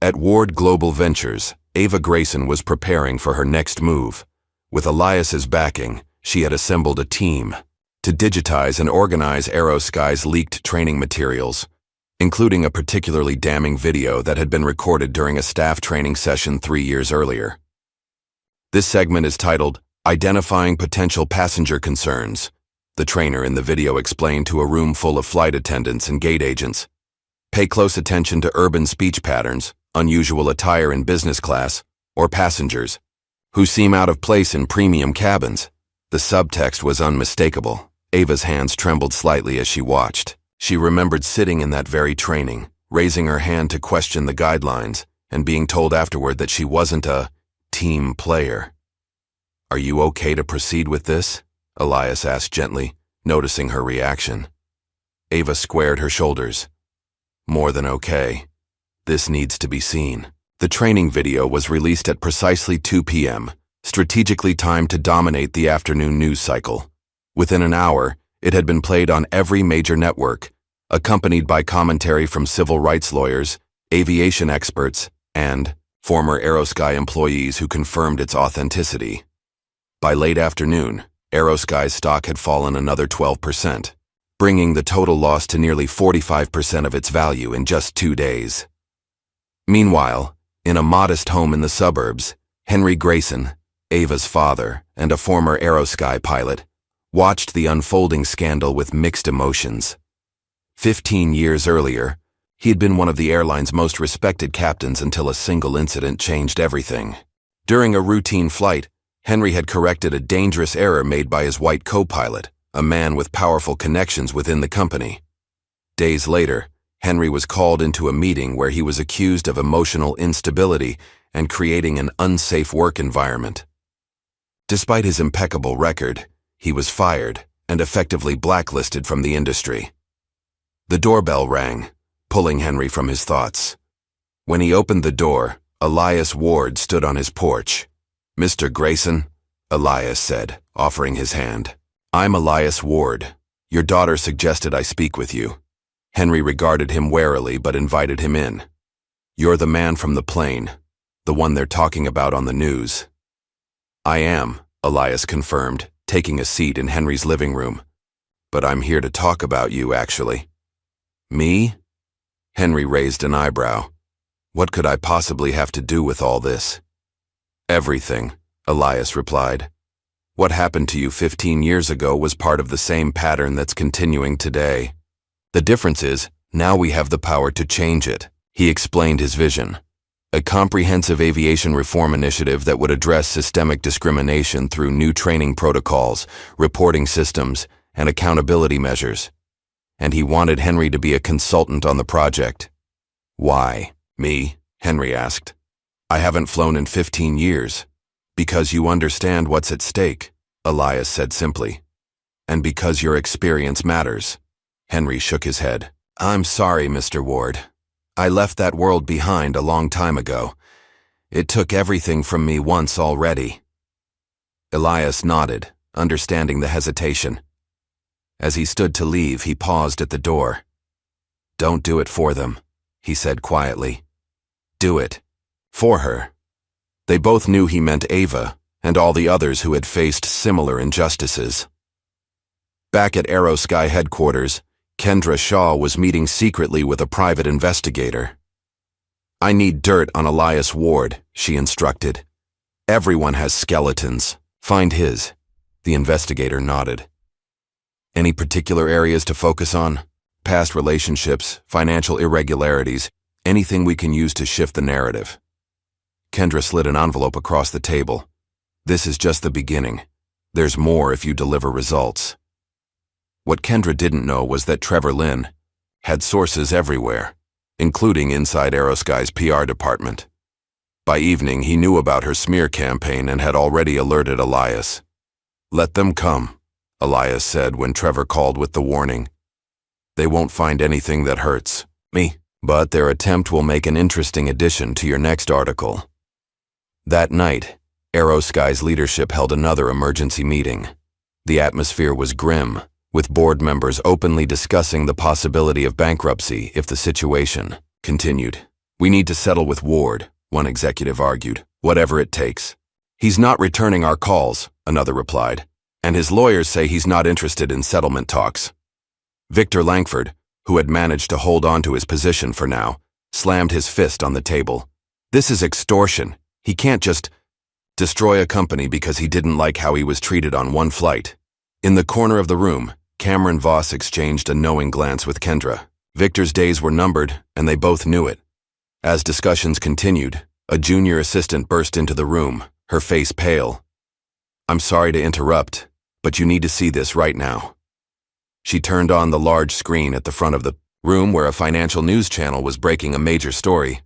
At Ward Global Ventures, Ava Grayson was preparing for her next move. With Elias's backing, she had assembled a team to digitize and organize Aerosky's leaked training materials, including a particularly damning video that had been recorded during a staff training session 3 years earlier. This segment is titled, "Identifying Potential Passenger Concerns." The trainer in the video explained to a room full of flight attendants and gate agents. "Pay close attention to urban speech patterns, unusual attire in business class, or passengers who seem out of place in premium cabins." The subtext was unmistakable. Ava's hands trembled slightly as she watched. She remembered sitting in that very training, raising her hand to question the guidelines, and being told afterward that she wasn't a team player. "Are you okay to proceed with this?" Elias asked gently, noticing her reaction. Ava squared her shoulders. "More than okay. This needs to be seen." The training video was released at precisely 2 p.m., strategically timed to dominate the afternoon news cycle. Within an hour, it had been played on every major network, accompanied by commentary from civil rights lawyers, aviation experts, and former Aerosky employees who confirmed its authenticity. By late afternoon, Aerosky's stock had fallen another 12%, bringing the total loss to nearly 45% of its value in just 2 days. Meanwhile, in a modest home in the suburbs, Henry Grayson, Ava's father and a former Aerosky pilot, watched the unfolding scandal with mixed emotions. 15 years earlier, he had been one of the airline's most respected captains until a single incident changed everything. During a routine flight, Henry had corrected a dangerous error made by his white co-pilot, a man with powerful connections within the company. Days later, Henry was called into a meeting where he was accused of emotional instability and creating an unsafe work environment. Despite his impeccable record, he was fired, and effectively blacklisted from the industry. The doorbell rang, pulling Henry from his thoughts. When he opened the door, Elias Ward stood on his porch. "Mr. Grayson," Elias said, offering his hand. "I'm Elias Ward. Your daughter suggested I speak with you." Henry regarded him warily but invited him in. "You're the man from the plane, the one they're talking about on the news." "I am," Elias confirmed, taking a seat in Henry's living room. "But I'm here to talk about you, actually." "Me?" Henry raised an eyebrow. "What could I possibly have to do with all this?" "Everything," Elias replied. "What happened to you 15 years ago was part of the same pattern that's continuing today. The difference is, now we have the power to change it." He explained his vision. A comprehensive aviation reform initiative that would address systemic discrimination through new training protocols, reporting systems, and accountability measures. And he wanted Henry to be a consultant on the project. "Why, me?" Henry asked. "I haven't flown in 15 years. Because you understand what's at stake," Elias said simply. "And because your experience matters." Henry shook his head. "I'm sorry, Mr. Ward. I left that world behind a long time ago. It took everything from me once already." Elias nodded, understanding the hesitation. As he stood to leave, he paused at the door. "Don't do it for them," he said quietly. "Do it. For her." They both knew he meant Ava and all the others who had faced similar injustices. Back at Aerosky headquarters, Kendra Shaw was meeting secretly with a private investigator. "I need dirt on Elias Ward," she instructed. "Everyone has skeletons. Find his." The investigator nodded. "Any particular areas to focus on? Past relationships, financial irregularities, anything we can use to shift the narrative." Kendra slid an envelope across the table. "This is just the beginning. There's more if you deliver results." What Kendra didn't know was that Trevor Lynn had sources everywhere, including inside Aerosky's PR department. By evening, he knew about her smear campaign and had already alerted Elias. "Let them come," Elias said when Trevor called with the warning. "They won't find anything that hurts me, but their attempt will make an interesting addition to your next article." That night, Aerosky's leadership held another emergency meeting. The atmosphere was grim, with board members openly discussing the possibility of bankruptcy if the situation continued. "We need to settle with Ward," one executive argued, "whatever it takes." "He's not returning our calls," another replied, "and his lawyers say he's not interested in settlement talks." Victor Langford, who had managed to hold on to his position for now, slammed his fist on the table. "This is extortion. He can't just destroy a company because he didn't like how he was treated on one flight." In the corner of the room, Cameron Voss exchanged a knowing glance with Kendra. Victor's days were numbered, and they both knew it. As discussions continued, a junior assistant burst into the room, her face pale. "I'm sorry to interrupt, but you need to see this right now." She turned on the large screen at the front of the room where a financial news channel was breaking a major story.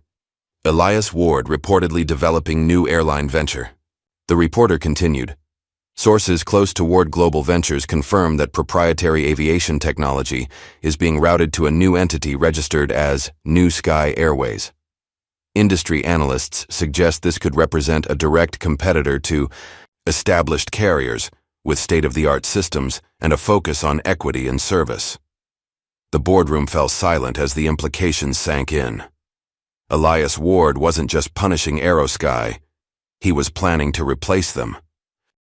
Elias Ward reportedly developing new airline venture. The reporter continued. Sources close to Ward Global Ventures confirm that proprietary aviation technology is being routed to a new entity registered as New Sky Airways. Industry analysts suggest this could represent a direct competitor to established carriers with state-of-the-art systems and a focus on equity and service. The boardroom fell silent as the implications sank in. Elias Ward wasn't just punishing Aerosky, he was planning to replace them.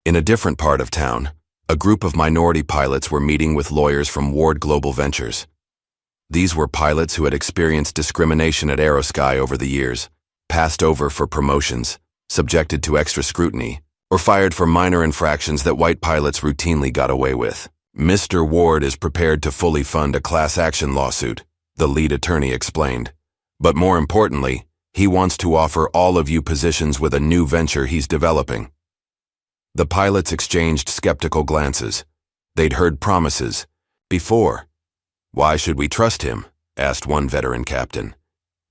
In a different part of town, a group of minority pilots were meeting with lawyers from Ward Global Ventures. These were pilots who had experienced discrimination at Aerosky over the years, passed over for promotions, subjected to extra scrutiny, or fired for minor infractions that white pilots routinely got away with. "Mr. Ward is prepared to fully fund a class action lawsuit," the lead attorney explained. "But more importantly, he wants to offer all of you positions with a new venture he's developing." The pilots exchanged skeptical glances. They'd heard promises before. "Why should we trust him?" asked one veteran captain.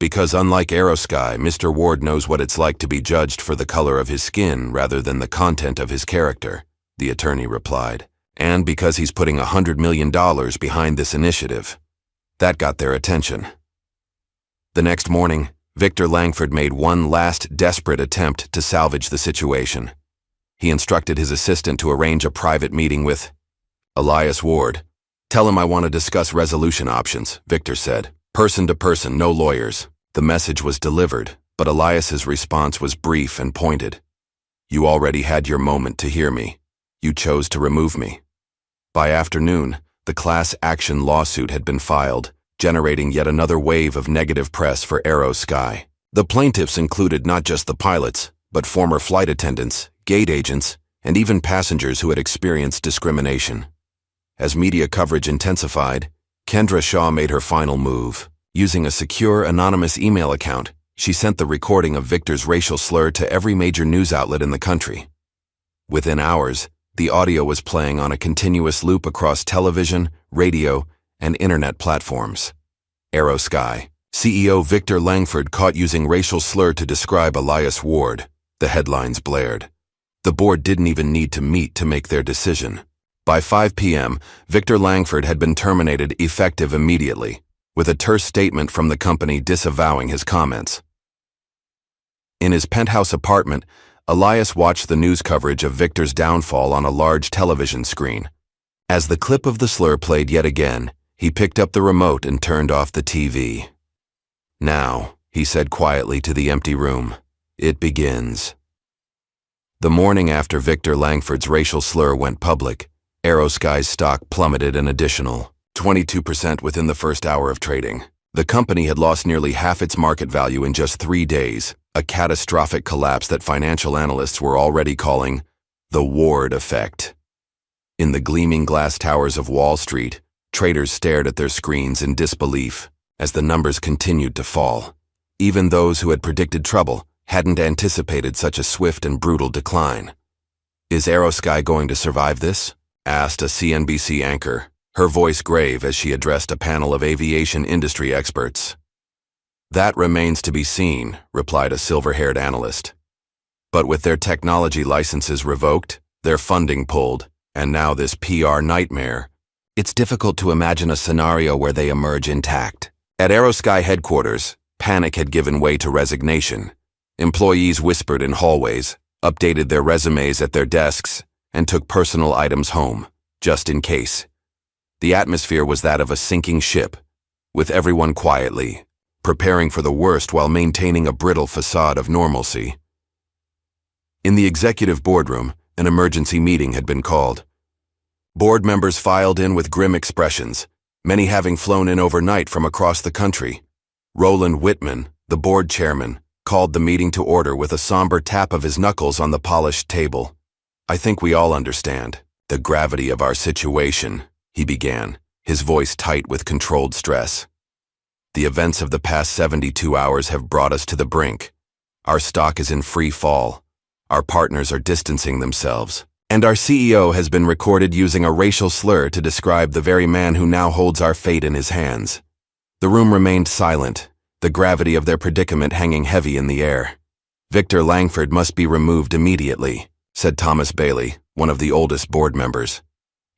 "Because unlike Aerosky, Mr. Ward knows what it's like to be judged for the color of his skin rather than the content of his character," the attorney replied. and because he's putting $100 million behind this initiative. That got their attention. The next morning, Victor Langford made one last desperate attempt to salvage the situation. He instructed his assistant to arrange a private meeting with Elias Ward. "Tell him I want to discuss resolution options," Victor said. "Person to person, no lawyers." The message was delivered, but Elias's response was brief and pointed. "You already had your moment to hear me. You chose to remove me." By afternoon, the class action lawsuit had been filed, generating yet another wave of negative press for AeroSky. The plaintiffs included not just the pilots, but former flight attendants, gate agents, and even passengers who had experienced discrimination. As media coverage intensified, Kendra Shaw made her final move. Using a secure, anonymous email account, she sent the recording of Victor's racial slur to every major news outlet in the country. Within hours, the audio was playing on a continuous loop across television, radio, and internet platforms. AeroSky. CEO Victor Langford caught using racial slur to describe Elias Ward. The headlines blared. The board didn't even need to meet to make their decision. By 5 p.m., Victor Langford had been terminated effective immediately, with a terse statement from the company disavowing his comments. In his penthouse apartment, Elias watched the news coverage of Victor's downfall on a large television screen. As the clip of the slur played yet again, he picked up the remote and turned off the TV. "Now," he said quietly to the empty room, "it begins." The morning after Victor Langford's racial slur went public, AeroSky's stock plummeted an additional 22% within the first hour of trading. The company had lost nearly half its market value in just 3 days, a catastrophic collapse that financial analysts were already calling the Ward effect. In the gleaming glass towers of Wall Street, traders stared at their screens in disbelief as the numbers continued to fall. Even those who had predicted trouble hadn't anticipated such a swift and brutal decline. "Is AeroSky going to survive this?" asked a CNBC anchor, her voice grave as she addressed a panel of aviation industry experts. "That remains to be seen," replied a silver-haired analyst. "But with their technology licenses revoked, their funding pulled, and now this PR nightmare, it's difficult to imagine a scenario where they emerge intact." At AeroSky headquarters, panic had given way to resignation. Employees whispered in hallways, updated their resumes at their desks, and took personal items home, just in case. The atmosphere was that of a sinking ship, with everyone quietly, preparing for the worst while maintaining a brittle facade of normalcy. In the executive boardroom, an emergency meeting had been called. Board members filed in with grim expressions, many having flown in overnight from across the country. Roland Whitman, the board chairman, called the meeting to order with a somber tap of his knuckles on the polished table. "I think we all understand the gravity of our situation," he began, his voice tight with controlled stress. "The events of the past 72 hours have brought us to the brink. Our stock is in free fall. Our partners are distancing themselves. And our CEO has been recorded using a racial slur to describe the very man who now holds our fate in his hands." The room remained silent, the gravity of their predicament hanging heavy in the air. "Victor Langford must be removed immediately," said Thomas Bailey, one of the oldest board members.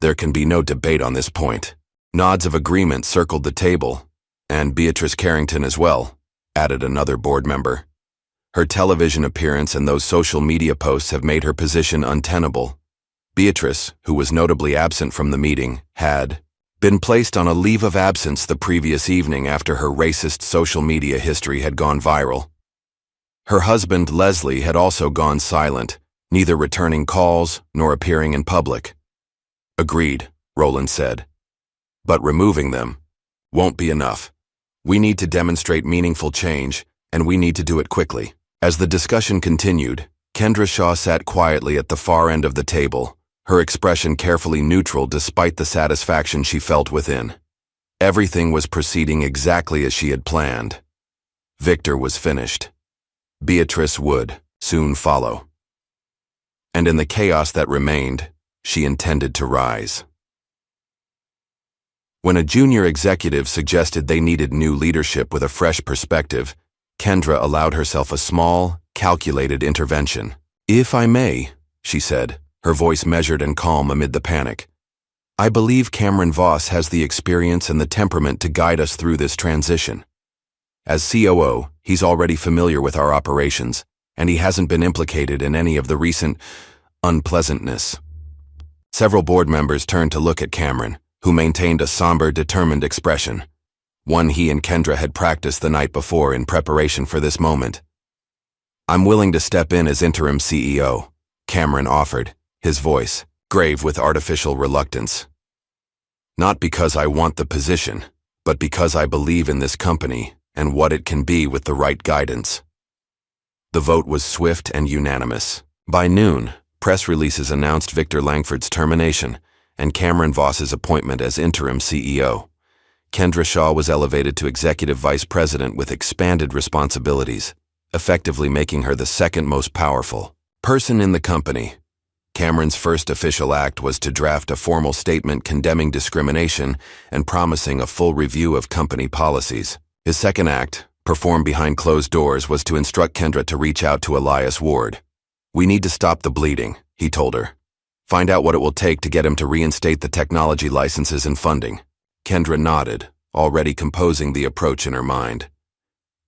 "There can be no debate on this point." Nods of agreement circled the table, and Beatrice Carrington as well, added another board member. Her television appearance and those social media posts have made her position untenable. Beatrice, who was notably absent from the meeting, had been placed on a leave of absence the previous evening after her racist social media history had gone viral. Her husband, Leslie, had also gone silent, neither returning calls nor appearing in public. "Agreed," Roland said. "But removing them won't be enough. We need to demonstrate meaningful change, and we need to do it quickly." As the discussion continued, Kendra Shaw sat quietly at the far end of the table, her expression carefully neutral despite the satisfaction she felt within. Everything was proceeding exactly as she had planned. Victor was finished. Beatrice would soon follow. And in the chaos that remained, she intended to rise. When a junior executive suggested they needed new leadership with a fresh perspective, Kendra allowed herself a small, calculated intervention. "If I may," she said, her voice measured and calm amid the panic, I believe Cameron Voss has the experience and the temperament to guide us through this transition. As COO, he's already familiar with our operations, and he hasn't been implicated in any of the recent unpleasantness. Several board members turned to look at Cameron, who maintained a somber, determined expression, one he and Kendra had practiced the night before in preparation for this moment. I'm willing to step in as interim CEO, Cameron offered, his voice grave with artificial reluctance. Not because I want the position, but because I believe in this company and what it can be with the right guidance. The vote was swift and unanimous. By noon, press releases announced Victor Langford's termination and Cameron Voss's appointment as interim CEO. Kendra Shaw was elevated to executive vice president with expanded responsibilities, effectively making her the second most powerful person in the company. Cameron's first official act was to draft a formal statement condemning discrimination and promising a full review of company policies. His second act, performed behind closed doors, was to instruct Kendra to reach out to Elias Ward. We need to stop the bleeding, he told her. Find out what it will take to get him to reinstate the technology licenses and funding. Kendra nodded, already composing the approach in her mind.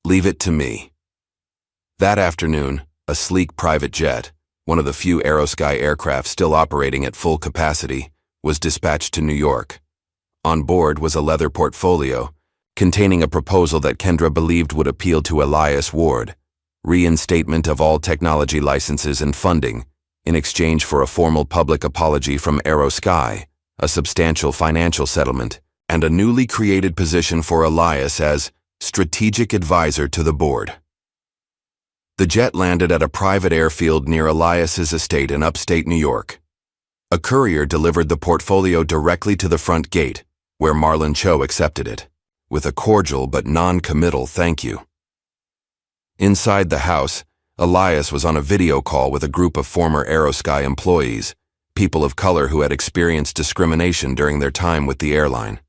Leave it to me. That afternoon, a sleek private jet, one of the few Aerosky aircraft still operating at full capacity, was dispatched to New York. On board was a leather portfolio containing a proposal that Kendra believed would appeal to Elias Ward: reinstatement of all technology licenses and funding, in exchange for a formal public apology from Aerosky, a substantial financial settlement, and a newly created position for Elias as strategic advisor to the board. The jet landed at a private airfield near Elias's estate in upstate New York. A courier delivered the portfolio directly to the front gate, where Marlon Cho accepted it, with a cordial but non-committal thank you. Inside the house, Elias was on a video call with a group of former Aerosky employees, people of color who had experienced discrimination during their time with the airline.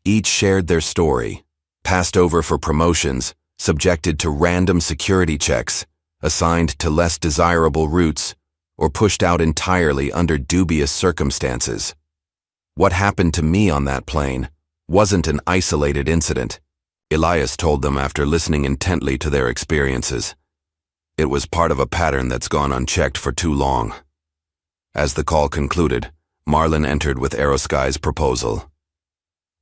Each shared their story, passed over for promotions, subjected to random security checks, assigned to less desirable routes, or pushed out entirely under dubious circumstances. What happened to me on that plane wasn't an isolated incident, Elias told them after listening intently to their experiences. It was part of a pattern that's gone unchecked for too long. As the call concluded, Marlon entered with Aerosky's proposal.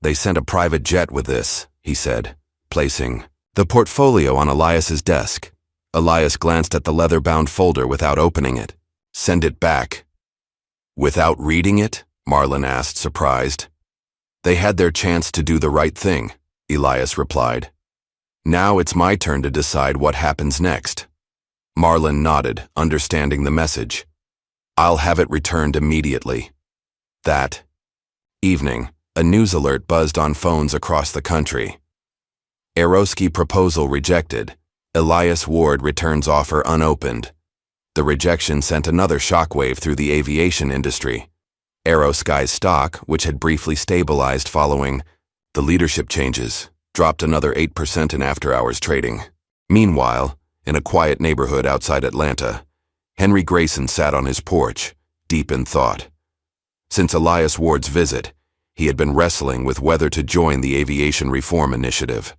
They sent a private jet with this, he said, placing the portfolio on Elias's desk. Elias glanced at the leather-bound folder without opening it. Send it back. Without reading it? Marlon asked, surprised. They had their chance to do the right thing, Elias replied. Now it's my turn to decide what happens next. Marlon nodded, understanding the message. I'll have it returned immediately. That evening, a news alert buzzed on phones across the country. Aerosky proposal rejected. Elias Ward returns offer unopened. The rejection sent another shockwave through the aviation industry. Aerosky's stock, which had briefly stabilized following the leadership changes, dropped another 8% in after-hours trading. Meanwhile, in a quiet neighborhood outside Atlanta, Henry Grayson sat on his porch, deep in thought. Since Elias Ward's visit, he had been wrestling with whether to join the Aviation Reform Initiative.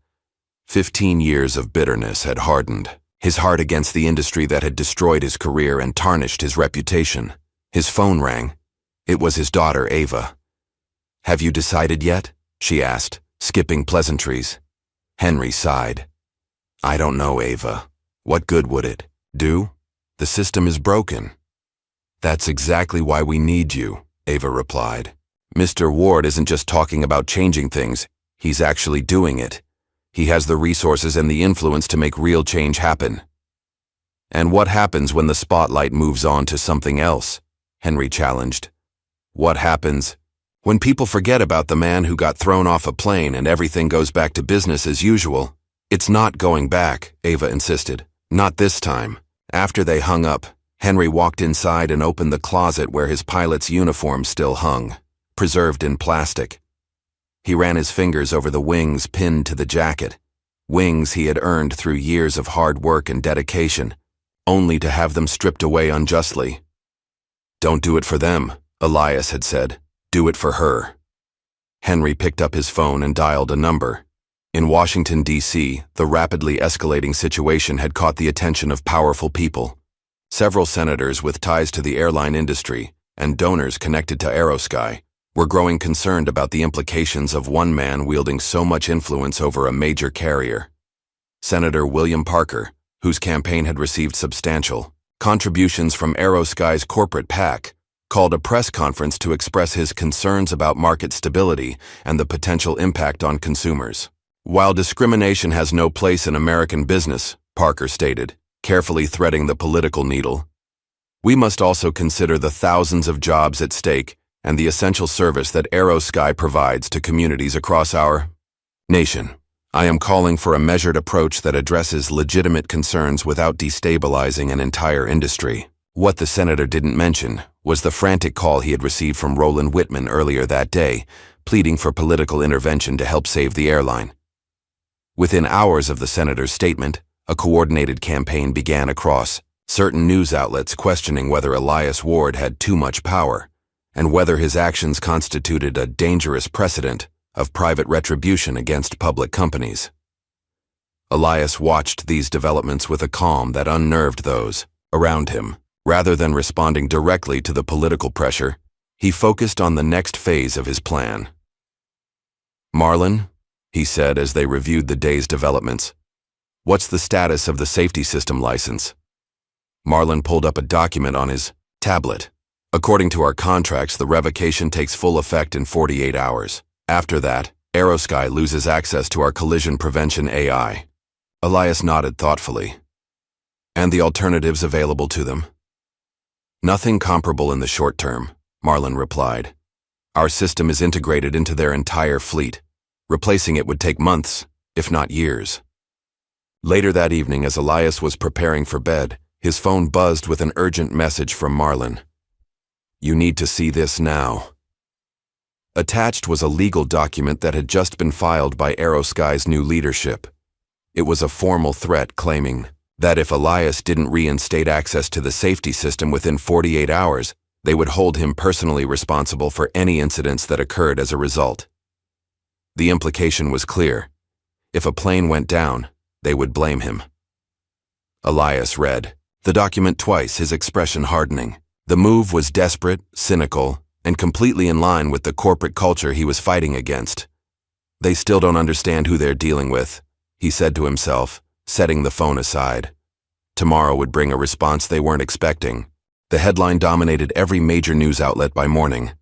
15 years of bitterness had hardened his heart against the industry that had destroyed his career and tarnished his reputation. His phone rang. It was his daughter, Ava. Have you decided yet? She asked, skipping pleasantries. Henry sighed. I don't know, Ava. What good would it do? The system is broken. That's exactly why we need you, Ava replied. Mr. Ward isn't just talking about changing things, he's actually doing it. He has the resources and the influence to make real change happen. And what happens when the spotlight moves on to something else? Henry challenged. What happens when people forget about the man who got thrown off a plane and everything goes back to business as usual? It's not going back, Ava insisted. Not this time. After they hung up, Henry walked inside and opened the closet where his pilot's uniform still hung, preserved in plastic. He ran his fingers over the wings pinned to the jacket, wings he had earned through years of hard work and dedication, only to have them stripped away unjustly. Don't do it for them, Elias had said. Do it for her. Henry picked up his phone and dialed a number. In Washington, D.C., the rapidly escalating situation had caught the attention of powerful people. Several senators with ties to the airline industry and donors connected to Aerosky were growing concerned about the implications of one man wielding so much influence over a major carrier. Senator William Parker, whose campaign had received substantial contributions from Aerosky's corporate PAC, called a press conference to express his concerns about market stability and the potential impact on consumers. While discrimination has no place in American business, Parker stated, carefully threading the political needle, we must also consider the thousands of jobs at stake and the essential service that Aerosky provides to communities across our nation. I am calling for a measured approach that addresses legitimate concerns without destabilizing an entire industry. What the senator didn't mention was the frantic call he had received from Roland Whitman earlier that day, pleading for political intervention to help save the airline. Within hours of the senator's statement, a coordinated campaign began across certain news outlets questioning whether Elias Ward had too much power and whether his actions constituted a dangerous precedent of private retribution against public companies. Elias watched these developments with a calm that unnerved those around him. Rather than responding directly to the political pressure, he focused on the next phase of his plan. Marlon, he said as they reviewed the day's developments, what's the status of the safety system license? Marlon pulled up a document on his tablet. According to our contracts, the revocation takes full effect in 48 hours. After that, Aerosky loses access to our collision prevention AI. Elias nodded thoughtfully. And the alternatives available to them? Nothing comparable in the short term, Marlon replied. Our system is integrated into their entire fleet. Replacing it would take months, if not years. Later that evening, as Elias was preparing for bed, his phone buzzed with an urgent message from Marlon. You need to see this now. Attached was a legal document that had just been filed by Aerosky's new leadership. It was a formal threat claiming that if Elias didn't reinstate access to the safety system within 48 hours, they would hold him personally responsible for any incidents that occurred as a result. The implication was clear. If a plane went down, they would blame him. Elias read the document twice, his expression hardening. The move was desperate, cynical, and completely in line with the corporate culture he was fighting against. They still don't understand who they're dealing with, he said to himself, setting the phone aside. Tomorrow would bring a response they weren't expecting. The headline dominated every major news outlet by morning.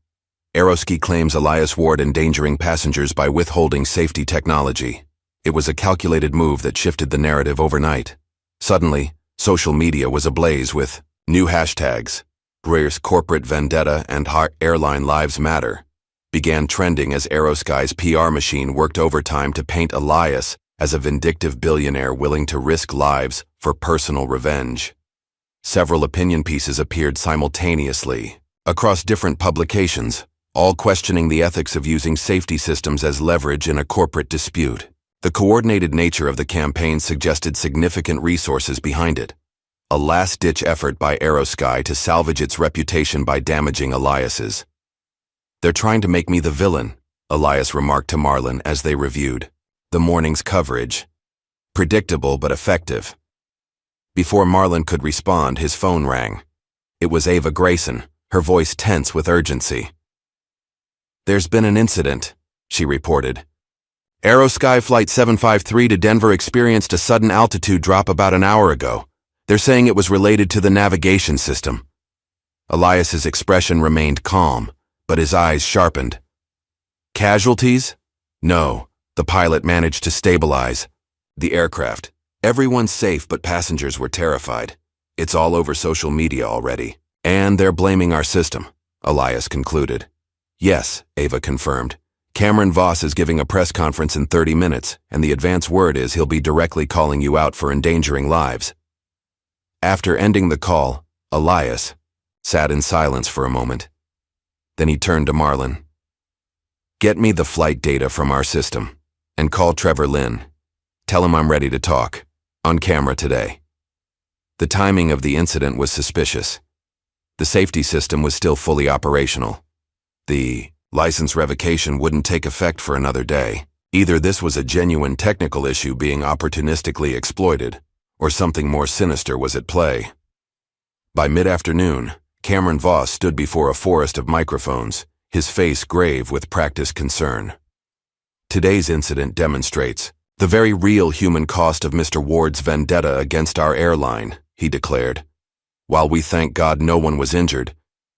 Aerosky claims Elias Ward endangering passengers by withholding safety technology. It was a calculated move that shifted the narrative overnight. Suddenly, social media was ablaze with new hashtags. Brayer's corporate vendetta and airline lives matter began trending as Aerosky's PR machine worked overtime to paint Elias as a vindictive billionaire willing to risk lives for personal revenge. Several opinion pieces appeared simultaneously across different publications, all questioning the ethics of using safety systems as leverage in a corporate dispute. The coordinated nature of the campaign suggested significant resources behind it. A last-ditch effort by Aerosky to salvage its reputation by damaging Elias's. They're trying to make me the villain, Elias remarked to Marlon as they reviewed the morning's coverage. Predictable but effective. Before Marlon could respond, his phone rang. It was Ava Grayson, her voice tense with urgency. There's been an incident, she reported. Aerosky Flight 753 to Denver experienced a sudden altitude drop about an hour ago. They're saying it was related to the navigation system. Elias's expression remained calm, but his eyes sharpened. Casualties? No, the pilot managed to stabilize the aircraft. Everyone's safe, but passengers were terrified. It's all over social media already. And they're blaming our system, Elias concluded. Yes, Ava confirmed. Cameron Voss is giving a press conference in 30 minutes, and the advance word is he'll be directly calling you out for endangering lives. After ending the call, Elias sat in silence for a moment. Then he turned to Marlon. Get me the flight data from our system, and call Trevor Lynn. Tell him I'm ready to talk, on camera today. The timing of the incident was suspicious. The safety system was still fully operational. The License revocation wouldn't take effect for another day. Either this was a genuine technical issue being opportunistically exploited, or something more sinister was at play. By mid-afternoon, Cameron Voss stood before a forest of microphones, his face grave with practiced concern. Today's incident demonstrates the very real human cost of Mr. Ward's vendetta against our airline, he declared. While we thank God no one was injured,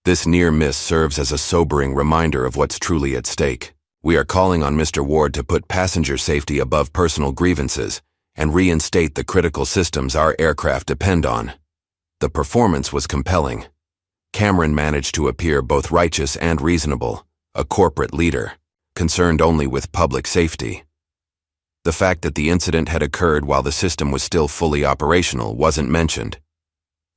this near miss serves as a sobering reminder of what's truly at stake. We are calling on Mr. Ward to put passenger safety above personal grievances and reinstate the critical systems our aircraft depend on. The performance was compelling. Cameron managed to appear both righteous and reasonable, a corporate leader, concerned only with public safety. The fact that the incident had occurred while the system was still fully operational wasn't mentioned.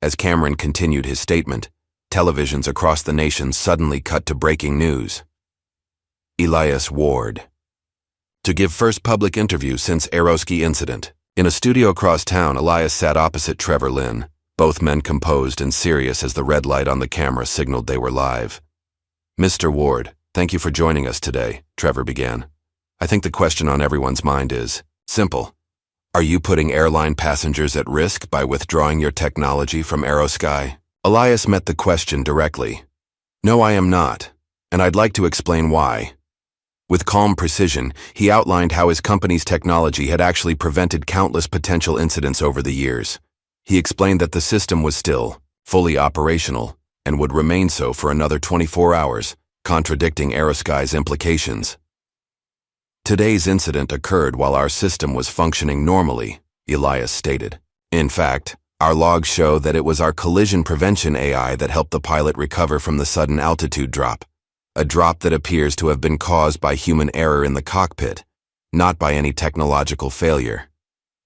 As Cameron continued his statement, televisions across the nation suddenly cut to breaking news. Elias Ward. To give first public interview since Aeroski incident. In a studio across town, Elias sat opposite Trevor Lynn, both men composed and serious as the red light on the camera signaled they were live. Mr. Ward, thank you for joining us today, Trevor began. I think the question on everyone's mind is simple. Are you putting airline passengers at risk by withdrawing your technology from Aerosky? Elias met the question directly. No, I am not, and I'd like to explain why. With calm precision, he outlined how his company's technology had actually prevented countless potential incidents over the years. He explained that the system was still fully operational and would remain so for another 24 hours, contradicting Aerosky's implications. Today's incident occurred while our system was functioning normally, Elias stated. In fact, our logs show that it was our collision prevention AI that helped the pilot recover from the sudden altitude drop, a drop that appears to have been caused by human error in the cockpit, not by any technological failure.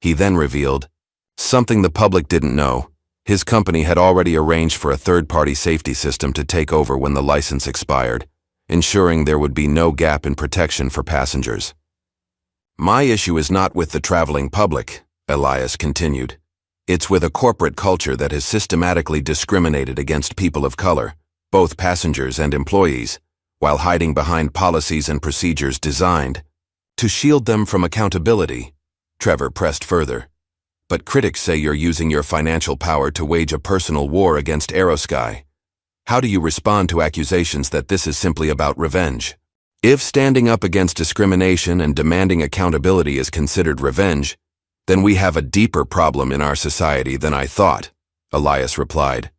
He then revealed something the public didn't know. His company had already arranged for a third-party safety system to take over when the license expired, ensuring there would be no gap in protection for passengers. My issue is not with the traveling public, Elias continued. It's with a corporate culture that has systematically discriminated against people of color, both passengers and employees, while hiding behind policies and procedures designed to shield them from accountability, Trevor pressed further. But critics say you're using your financial power to wage a personal war against Aerosky. How do you respond to accusations that this is simply about revenge? If standing up against discrimination and demanding accountability is considered revenge, then we have a deeper problem in our society than I thought, Elias replied.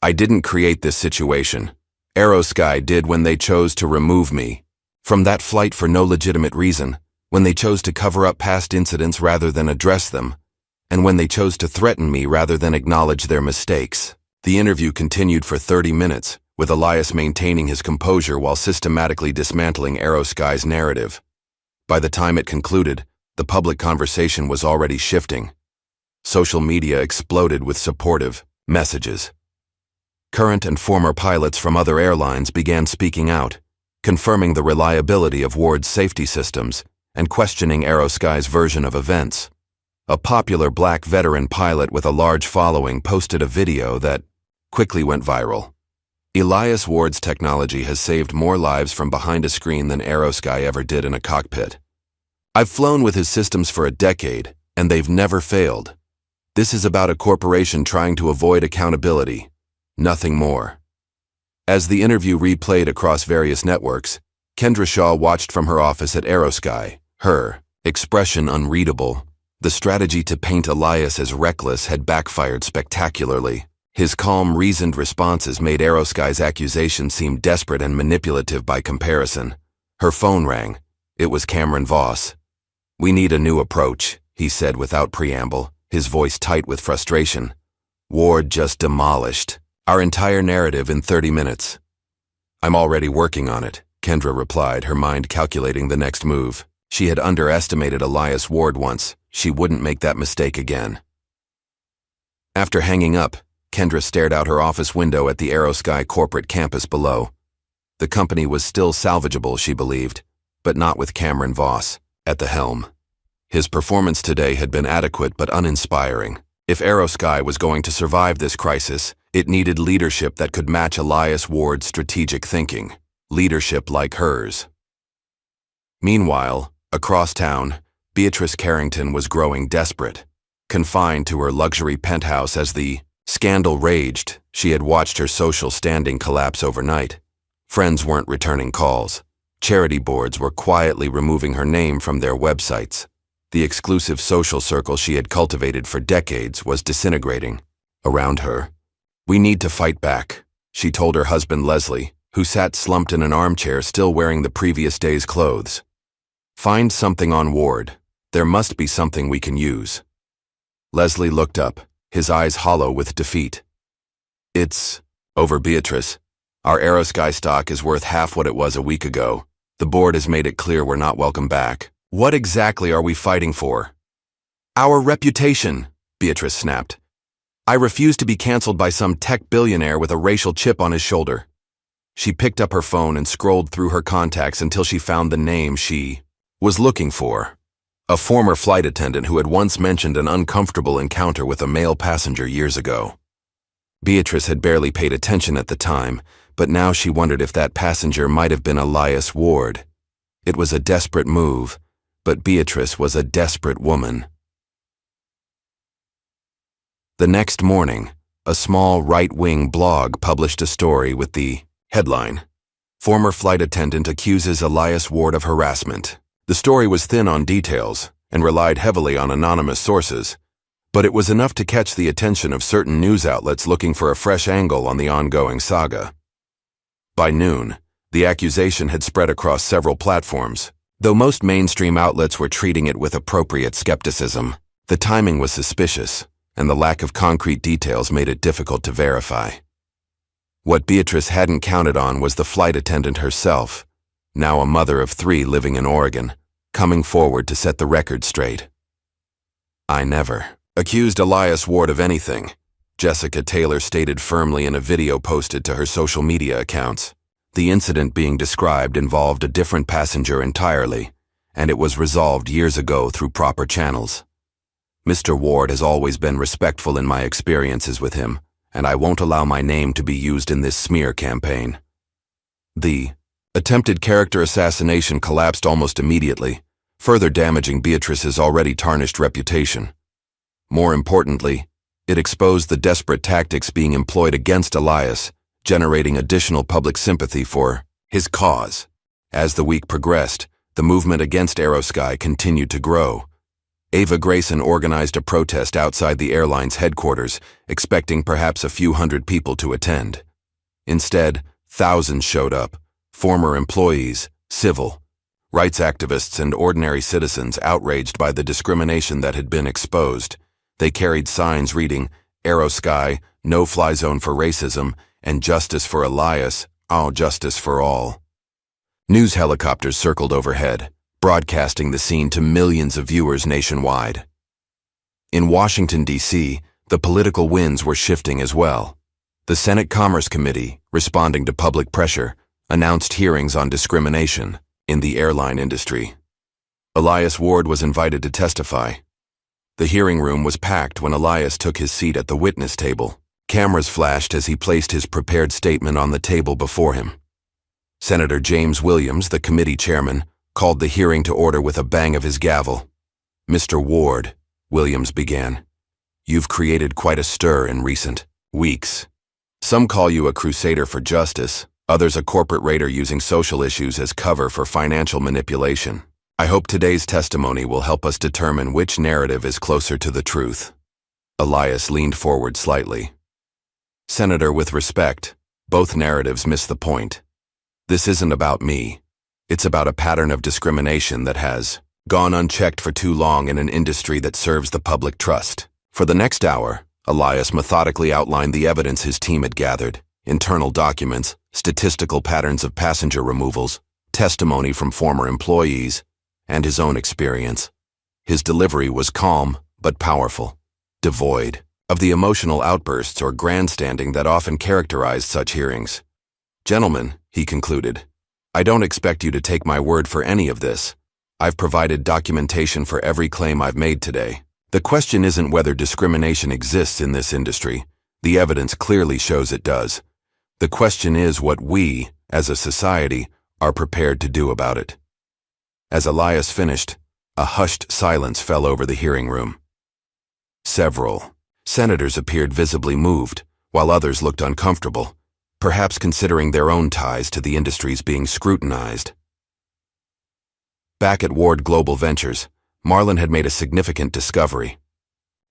I didn't create this situation. Aerosky did when they chose to remove me from that flight for no legitimate reason, when they chose to cover up past incidents rather than address them, and when they chose to threaten me rather than acknowledge their mistakes. The interview continued for 30 minutes, with Elias maintaining his composure while systematically dismantling Aerosky's narrative. By the time it concluded, the public conversation was already shifting. Social media exploded with supportive messages. Current and former pilots from other airlines began speaking out, confirming the reliability of Ward's safety systems and questioning Aerosky's version of events. A popular black veteran pilot with a large following posted a video that quickly went viral. Elias Ward's technology has saved more lives from behind a screen than Aerosky ever did in a cockpit. I've flown with his systems for a decade, and they've never failed. This is about a corporation trying to avoid accountability, nothing more. As the interview replayed across various networks, Kendra Shaw watched from her office at Aerosky, her expression unreadable. The strategy to paint Elias as reckless had backfired spectacularly. His calm, reasoned responses made Aerosky's accusation seem desperate and manipulative by comparison. Her phone rang. It was Cameron Voss. We need a new approach, he said without preamble, his voice tight with frustration. Ward just demolished our entire narrative in 30 minutes. I'm already working on it, Kendra replied, her mind calculating the next move. She had underestimated Elias Ward once. She wouldn't make that mistake again. After hanging up, Kendra stared out her office window at the Aerosky corporate campus below. The company was still salvageable, she believed, but not with Cameron Voss at the helm. His performance today had been adequate but uninspiring. If Aerosky was going to survive this crisis, it needed leadership that could match Elias Ward's strategic thinking. leadership like hers. Meanwhile, across town, Beatrice Carrington was growing desperate. Confined to her luxury penthouse as the scandal raged, she had watched her social standing collapse overnight. Friends weren't returning calls. Charity boards were quietly removing her name from their websites. The exclusive social circle she had cultivated for decades was disintegrating around her. "We need to fight back," she told her husband Leslie, who sat slumped in an armchair still wearing the previous day's clothes. "Find something on Ward. There must be something we can use." Leslie looked up, his eyes hollow with defeat. "It's over, Beatrice. Our Aerosky stock is worth half what it was a week ago. The board has made it clear we're not welcome back. What exactly are we fighting for?" "Our reputation," Beatrice snapped. "I refuse to be canceled by some tech billionaire with a racial chip on his shoulder." She picked up her phone and scrolled through her contacts until she found the name she was looking for. A former flight attendant who had once mentioned an uncomfortable encounter with a male passenger years ago. Beatrice had barely paid attention at the time, but now she wondered if that passenger might have been Elias Ward. It was a desperate move, but Beatrice was a desperate woman. The next morning, a small right-wing blog published a story with the headline, "Former Flight Attendant Accuses Elias Ward of Harassment." The story was thin on details and relied heavily on anonymous sources, but it was enough to catch the attention of certain news outlets looking for a fresh angle on the ongoing saga. By noon, the accusation had spread across several platforms. Though most mainstream outlets were treating it with appropriate skepticism, the timing was suspicious, and the lack of concrete details made it difficult to verify. What Beatrice hadn't counted on was the flight attendant herself, now a mother of 3 living in Oregon, coming forward to set the record straight. "I never accused Elias Ward of anything," Jessica Taylor stated firmly in a video posted to her social media accounts. The incident being described involved a different passenger entirely, and it was resolved years ago through proper channels. "Mr. Ward has always been respectful in my experiences with him, and I won't allow my name to be used in this smear campaign." The attempted character assassination collapsed almost immediately, further damaging Beatrice's already tarnished reputation. More importantly, it exposed the desperate tactics being employed against Elias, generating additional public sympathy for his cause. As the week progressed, the movement against Aerosky continued to grow. Ava Grayson organized a protest outside the airline's headquarters, expecting perhaps a few hundred people to attend. Instead, thousands showed up, former employees, civil rights activists, and ordinary citizens outraged by the discrimination that had been exposed. They carried signs reading, "Aerosky, no-fly zone for racism," and "Justice for Elias, oh, justice for all." News helicopters circled overhead, broadcasting the scene to millions of viewers nationwide. In Washington, D.C., the political winds were shifting as well. The Senate Commerce Committee, responding to public pressure, announced hearings on discrimination in the airline industry. Elias Ward was invited to testify. The hearing room was packed when Elias took his seat at the witness table. Cameras flashed as he placed his prepared statement on the table before him. Senator James Williams, the committee chairman, called the hearing to order with a bang of his gavel. "Mr. Ward," Williams began, "you've created quite a stir in recent weeks. Some call you a crusader for justice, others a corporate raider using social issues as cover for financial manipulation. I hope today's testimony will help us determine which narrative is closer to the truth." Elias leaned forward slightly. "Senator, with respect, both narratives miss the point. This isn't about me. It's about a pattern of discrimination that has gone unchecked for too long in an industry that serves the public trust." For the next hour, Elias methodically outlined the evidence his team had gathered: internal documents, statistical patterns of passenger removals, testimony from former employees, and his own experience. His delivery was calm but powerful, devoid of the emotional outbursts or grandstanding that often characterized such hearings. "Gentlemen," he concluded, "I don't expect you to take my word for any of this. I've provided documentation for every claim I've made today. The question isn't whether discrimination exists in this industry. The evidence clearly shows it does. The question is what we, as a society, are prepared to do about it. As Elias finished, a hushed silence fell over the hearing room. Several senators appeared visibly moved, while others looked uncomfortable, perhaps considering their own ties to the industries being scrutinized. Back at Ward Global Ventures, Marlon had made a significant discovery.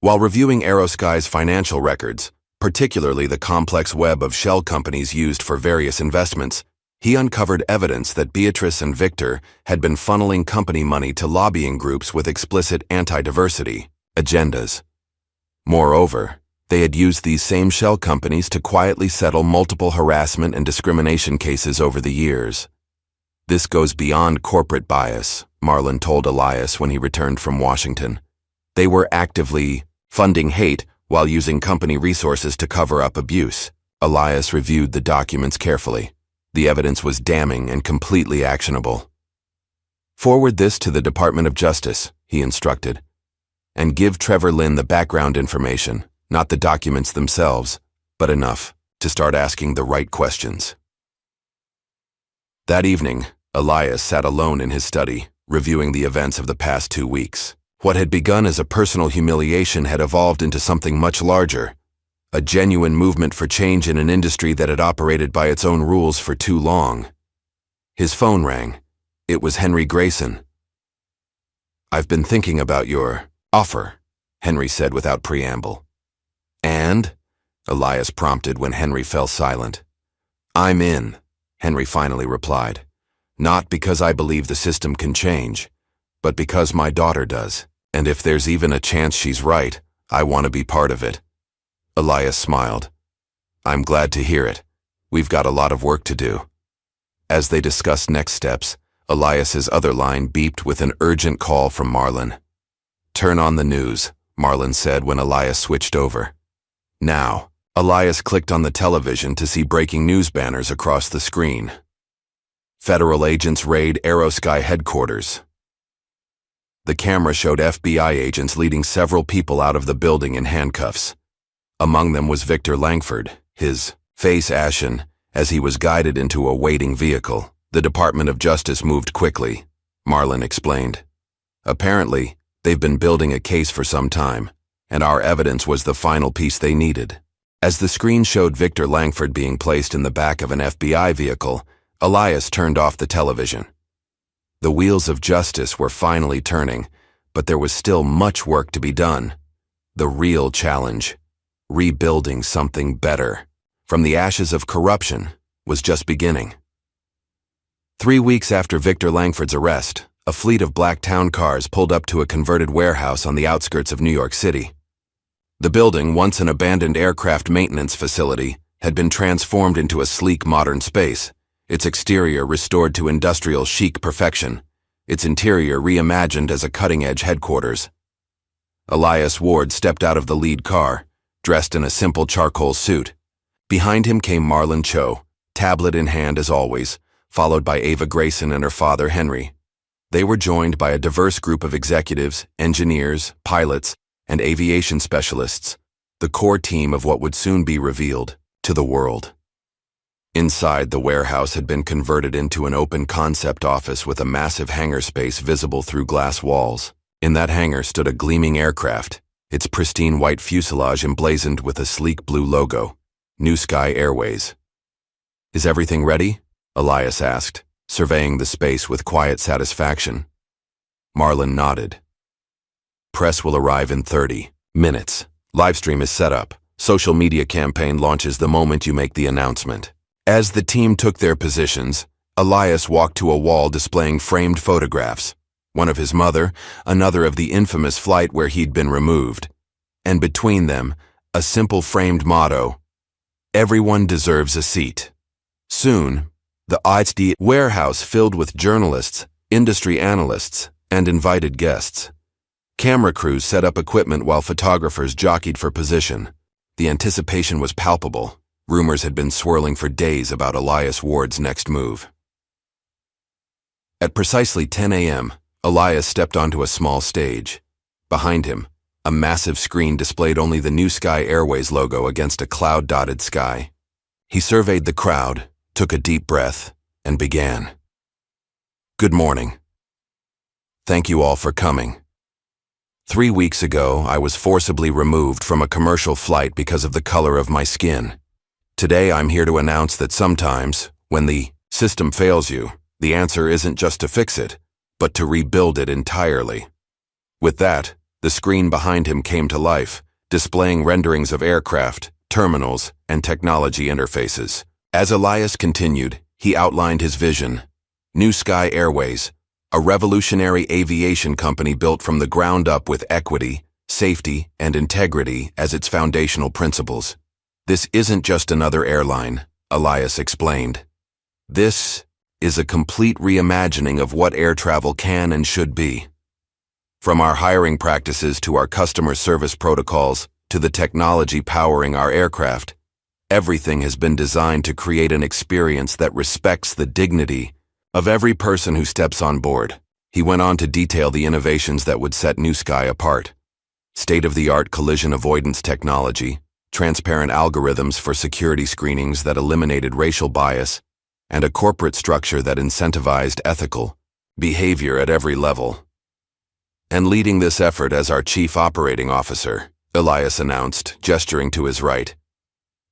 While reviewing Aerosky's financial records, particularly the complex web of shell companies used for various investments, he uncovered evidence that Beatrice and Victor had been funneling company money to lobbying groups with explicit anti-diversity agendas. Moreover, they had used these same shell companies to quietly settle multiple harassment and discrimination cases over the years. This goes beyond corporate bias, Marlon told Elias when he returned from Washington. They were actively funding hate while using company resources to cover up abuse. Elias reviewed the documents carefully. The evidence was damning and completely actionable. "Forward this to the Department of Justice," he instructed, "and give Trevor Lynn the background information, not the documents themselves, but enough to start asking the right questions." That evening, Elias sat alone in his study, reviewing the events of the past 2 weeks. What had begun as a personal humiliation had evolved into something much larger, a genuine movement for change in an industry that had operated by its own rules for too long. His phone rang. It was Henry Grayson. "I've been thinking about your offer," Henry said without preamble. "And?" Elias prompted when Henry fell silent. "I'm in," Henry finally replied. "Not because I believe the system can change, but because my daughter does. And if there's even a chance she's right, I want to be part of it." Elias smiled. "I'm glad to hear it. We've got a lot of work to do." As they discussed next steps, Elias's other line beeped with an urgent call from Marlon. "Turn on the news," Marlon said when Elias switched over. Now, Elias clicked on the television to see breaking news banners across the screen. Federal agents raid Aerosky headquarters. The camera showed FBI agents leading several people out of the building in handcuffs. Among them was Victor Langford, his face ashen, as he was guided into a waiting vehicle. The Department of Justice moved quickly, Marlon explained. "Apparently, they've been building a case for some time, and our evidence was the final piece they needed." As the screen showed Victor Langford being placed in the back of an FBI vehicle, Elias turned off the television. The wheels of justice were finally turning, but there was still much work to be done. The real challenge, rebuilding something better from the ashes of corruption, was just beginning. 3 weeks after Victor Langford's arrest, a fleet of black town cars pulled up to a converted warehouse on the outskirts of New York City. The building, once an abandoned aircraft maintenance facility, had been transformed into a sleek modern space, its exterior restored to industrial chic perfection, its interior reimagined as a cutting-edge headquarters. Elias Ward stepped out of the lead car, dressed in a simple charcoal suit. Behind him came Marlon Cho, tablet in hand as always, followed by Ava Grayson and her father Henry. They were joined by a diverse group of executives, engineers, pilots, and aviation specialists, the core team of what would soon be revealed to the world. Inside, the warehouse had been converted into an open concept office with a massive hangar space visible through glass walls. In that hangar stood a gleaming aircraft, its pristine white fuselage emblazoned with a sleek blue logo, New Sky Airways. "Is everything ready?" Elias asked, surveying the space with quiet satisfaction. Marlon nodded. "Press will arrive in 30 minutes. Livestream is set up. Social media campaign launches the moment you make the announcement." As the team took their positions, Elias walked to a wall displaying framed photographs, one of his mother, another of the infamous flight where he'd been removed, and between them, a simple framed motto, "Everyone deserves a seat." Soon, the ITD warehouse filled with journalists, industry analysts, and invited guests. Camera crews set up equipment while photographers jockeyed for position. The anticipation was palpable. Rumors had been swirling for days about Elias Ward's next move. At precisely 10 a.m., Elias stepped onto a small stage. Behind him, a massive screen displayed only the New Sky Airways logo against a cloud-dotted sky. He surveyed the crowd, took a deep breath, and began. Good morning. Thank you all for coming. 3 weeks ago, I was forcibly removed from a commercial flight because of the color of my skin. Today, I'm here to announce that sometimes, when the system fails you, the answer isn't just to fix it, but to rebuild it entirely. With that, the screen behind him came to life, displaying renderings of aircraft, terminals, and technology interfaces. As Elias continued, he outlined his vision. New Sky Airways, a revolutionary aviation company built from the ground up with equity, safety, and integrity as its foundational principles. This isn't just another airline, Elias explained. This is a complete reimagining of what air travel can and should be. From our hiring practices to our customer service protocols to the technology powering our aircraft, everything has been designed to create an experience that respects the dignity of every person who steps on board. He went on to detail the innovations that would set New Sky apart. State-of-the-art collision avoidance technology, transparent algorithms for security screenings that eliminated racial bias, and a corporate structure that incentivized ethical behavior at every level. And leading this effort as our Chief Operating Officer, Elias announced, gesturing to his right,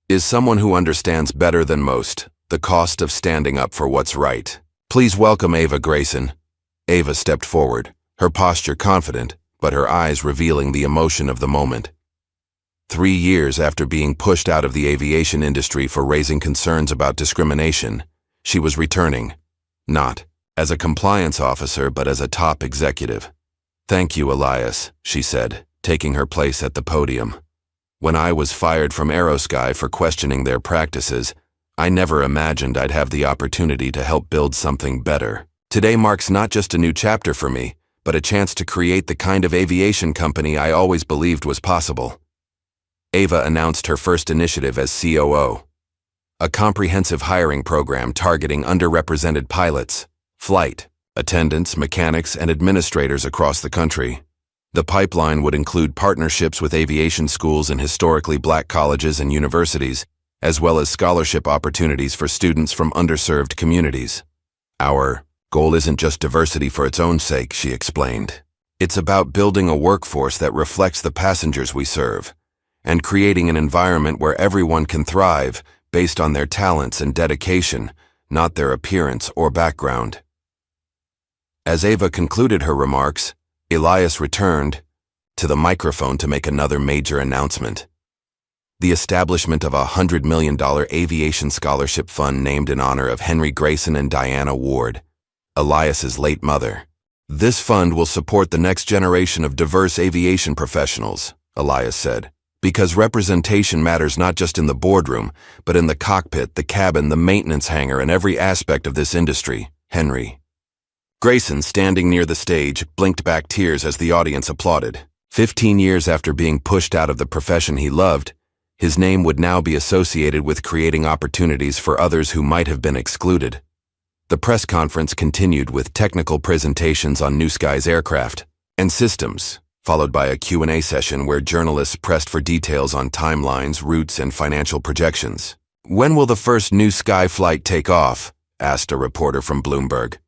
is someone who understands better than most the cost of standing up for what's right. Please welcome Ava Grayson. Ava stepped forward, her posture confident, but her eyes revealing the emotion of the moment. 3 years after being pushed out of the aviation industry for raising concerns about discrimination, she was returning, not as a compliance officer but as a top executive. Thank you, Elias, she said, taking her place at the podium. When I was fired from Aerosky for questioning their practices, I never imagined I'd have the opportunity to help build something better. Today marks not just a new chapter for me, but a chance to create the kind of aviation company I always believed was possible. Ava announced her first initiative as COO, a comprehensive hiring program targeting underrepresented pilots, flight attendants, mechanics, and administrators across the country. The pipeline would include partnerships with aviation schools and historically black colleges and universities, as well as scholarship opportunities for students from underserved communities. Our goal isn't just diversity for its own sake, she explained. It's about building a workforce that reflects the passengers we serve, and creating an environment where everyone can thrive based on their talents and dedication, not their appearance or background. As Ava concluded her remarks, Elias returned to the microphone to make another major announcement. The establishment of a $100 million aviation scholarship fund named in honor of Henry Grayson and Diana Ward, Elias's late mother. This fund will support the next generation of diverse aviation professionals, Elias said, because representation matters not just in the boardroom, but in the cockpit, the cabin, the maintenance hangar, and every aspect of this industry. Henry Grayson, standing near the stage, blinked back tears as the audience applauded. 15 years after being pushed out of the profession he loved, his name would now be associated with creating opportunities for others who might have been excluded. The press conference continued with technical presentations on New Sky's aircraft and systems, followed by a Q&A session where journalists pressed for details on timelines, routes, and financial projections. When will the first New Sky flight take off? Asked a reporter from Bloomberg.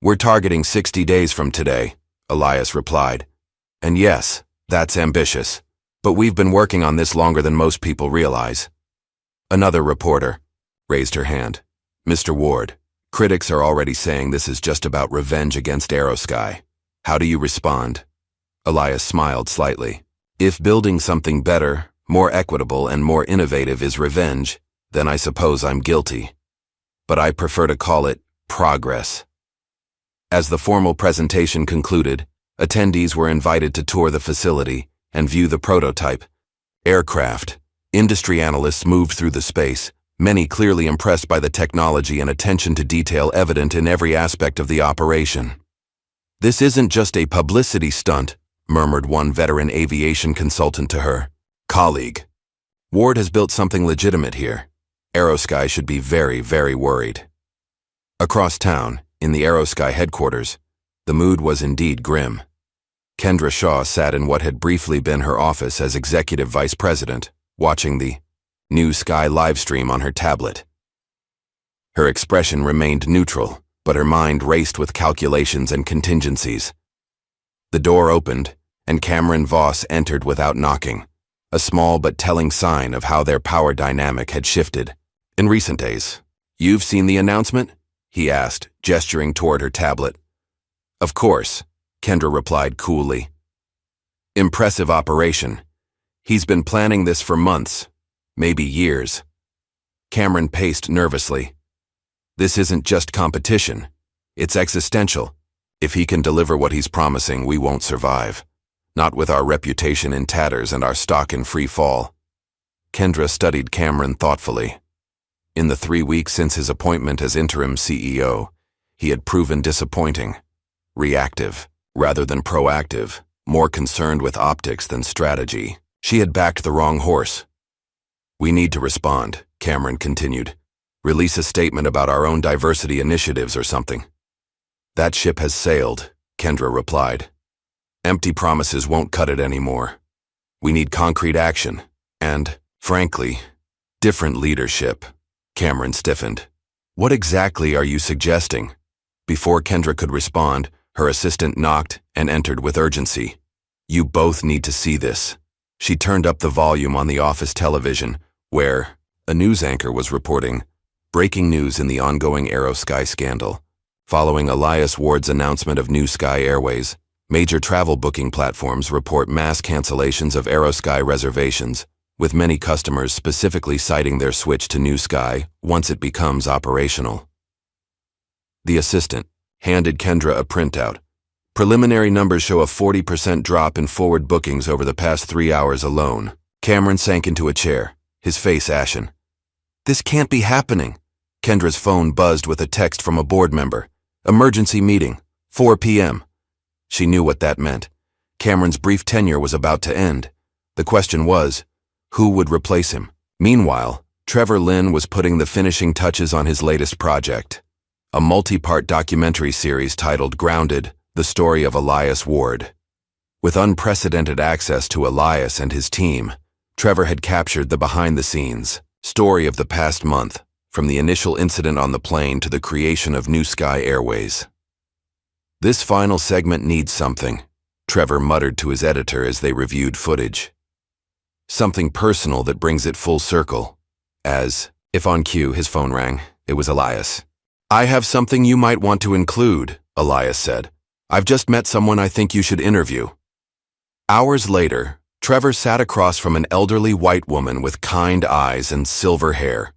We're targeting 60 days from today, Elias replied. And yes, that's ambitious. But we've been working on this longer than most people realize. Another reporter raised her hand. Mr. Ward, critics are already saying this is just about revenge against Aerosky. How do you respond? Elias smiled slightly. If building something better, more equitable, and more innovative is revenge, then I suppose I'm guilty. But I prefer to call it progress. As the formal presentation concluded, attendees were invited to tour the facility and view the prototype aircraft. Industry analysts moved through the space, many clearly impressed by the technology and attention to detail evident in every aspect of the operation. This isn't just a publicity stunt, murmured one veteran aviation consultant to her colleague. Ward has built something legitimate here. Aerosky should be very, very worried. Across town, in the Aerosky headquarters, the mood was indeed grim. Kendra Shaw sat in what had briefly been her office as executive vice president, watching the New Sky livestream on her tablet. Her expression remained neutral, but her mind raced with calculations and contingencies. The door opened, and Cameron Voss entered without knocking, a small but telling sign of how their power dynamic had shifted in recent days. "You've seen the announcement?" he asked, gesturing toward her tablet. "Of course," Kendra replied coolly. "Impressive operation. He's been planning this for months, maybe years." Cameron paced nervously. "This isn't just competition. It's existential. If he can deliver what he's promising, we won't survive. Not with our reputation in tatters and our stock in free fall." Kendra studied Cameron thoughtfully. In the 3 weeks since his appointment as interim CEO, he had proven disappointing, reactive rather than proactive, more concerned with optics than strategy. She had backed the wrong horse. "We need to respond," Cameron continued. "Release a statement about our own diversity initiatives or something." "That ship has sailed," Kendra replied. "Empty promises won't cut it anymore. We need concrete action and, frankly, different leadership." Cameron stiffened. "What exactly are you suggesting?" Before Kendra could respond, her assistant knocked and entered with urgency. "You both need to see this." She turned up the volume on the office television, where a news anchor was reporting breaking news in the ongoing AeroSky scandal. Following Elias Ward's announcement of New Sky Airways, major travel booking platforms report mass cancellations of AeroSky reservations, with many customers specifically citing their switch to New Sky once it becomes operational. The assistant handed Kendra a printout. "Preliminary numbers show a 40% drop in forward bookings over the past 3 hours alone." Cameron sank into a chair, his face ashen. "This can't be happening." Kendra's phone buzzed with a text from a board member. "Emergency meeting, 4 p.m. She knew what that meant. Cameron's brief tenure was about to end. The question was, who would replace him? Meanwhile, Trevor Lynn was putting the finishing touches on his latest project, a multi-part documentary series titled Grounded, the story of Elias Ward. With unprecedented access to Elias and his team, Trevor had captured the behind-the-scenes story of the past month, from the initial incident on the plane to the creation of New Sky Airways. "This final segment needs something," Trevor muttered to his editor as they reviewed footage. "Something personal that brings it full circle." As, if on cue, his phone rang, it was Elias. "I have something you might want to include," Elias said. "I've just met someone I think you should interview." Hours later, Trevor sat across from an elderly white woman with kind eyes and silver hair,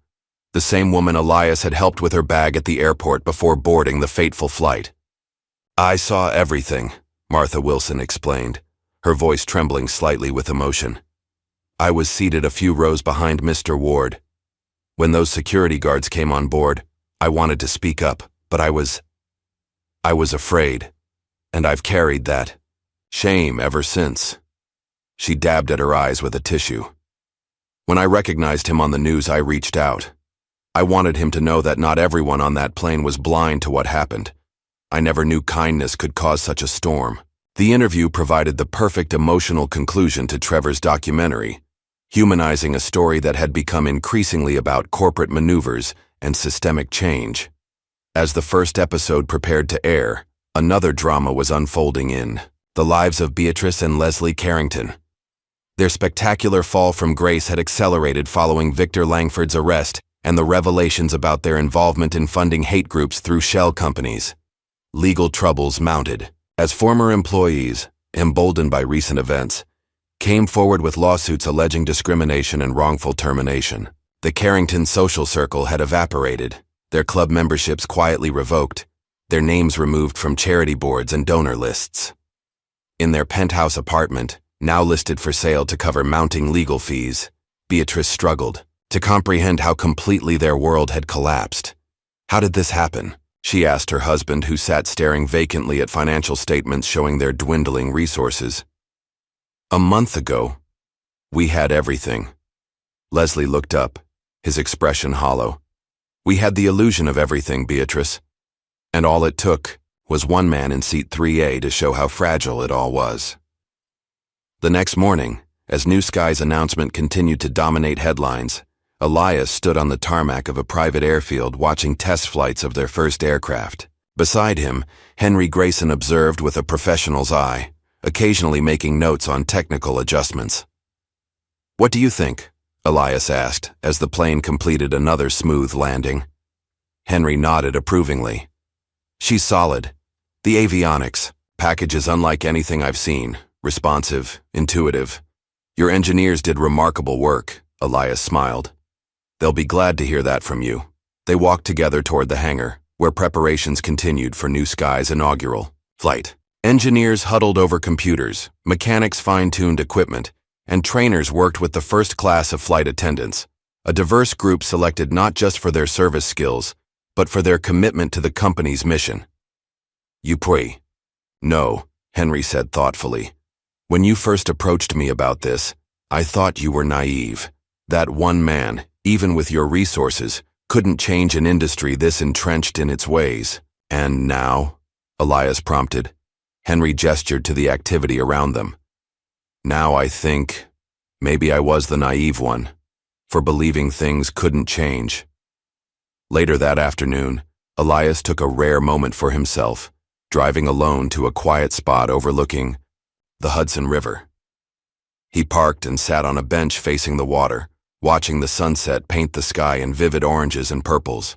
the same woman Elias had helped with her bag at the airport before boarding the fateful flight. "I saw everything," Martha Wilson explained, her voice trembling slightly with emotion. "I was seated a few rows behind Mr. Ward. When those security guards came on board, I wanted to speak up, but I was afraid, and I've carried that shame ever since." She dabbed at her eyes with a tissue. "When I recognized him on the news, I reached out. I wanted him to know that not everyone on that plane was blind to what happened. I never knew kindness could cause such a storm." The interview provided the perfect emotional conclusion to Trevor's documentary, humanizing a story that had become increasingly about corporate maneuvers and systemic change. As the first episode prepared to air, another drama was unfolding in the lives of Beatrice and Leslie Carrington. Their spectacular fall from grace had accelerated following Victor Langford's arrest and the revelations about their involvement in funding hate groups through shell companies. Legal troubles mounted as former employees, emboldened by recent events, came forward with lawsuits alleging discrimination and wrongful termination. The Carrington social circle had evaporated, their club memberships quietly revoked, their names removed from charity boards and donor lists. In their penthouse apartment, now listed for sale to cover mounting legal fees, Beatrice struggled to comprehend how completely their world had collapsed. "How did this happen?" she asked her husband, who sat staring vacantly at financial statements showing their dwindling resources. "A month ago, we had everything." Leslie looked up, his expression hollow. "We had the illusion of everything, Beatrice. And all it took was one man in seat 3A to show how fragile it all was." The next morning, as New Sky's announcement continued to dominate headlines, Elias stood on the tarmac of a private airfield watching test flights of their first aircraft. Beside him, Henry Grayson observed with a professional's eye, occasionally making notes on technical adjustments. "What do you think?" Elias asked, as the plane completed another smooth landing. Henry nodded approvingly. "She's solid. The avionics. Package is unlike anything I've seen. Responsive, intuitive. Your engineers did remarkable work," Elias smiled. "They'll be glad to hear that from you." They walked together toward the hangar, where preparations continued for New Sky's inaugural flight. Engineers huddled over computers, mechanics fine-tuned equipment, and trainers worked with the first class of flight attendants, a diverse group selected not just for their service skills, but for their commitment to the company's mission. "You pray." "No," Henry said thoughtfully. "When you first approached me about this, I thought you were naive. That one man, even with your resources, couldn't change an industry this entrenched in its ways. And now?" Elias prompted. Henry gestured to the activity around them. "Now I think maybe I was the naive one, for believing things couldn't change." Later that afternoon, Elias took a rare moment for himself, driving alone to a quiet spot overlooking the Hudson River. He parked and sat on a bench facing the water, watching the sunset paint the sky in vivid oranges and purples.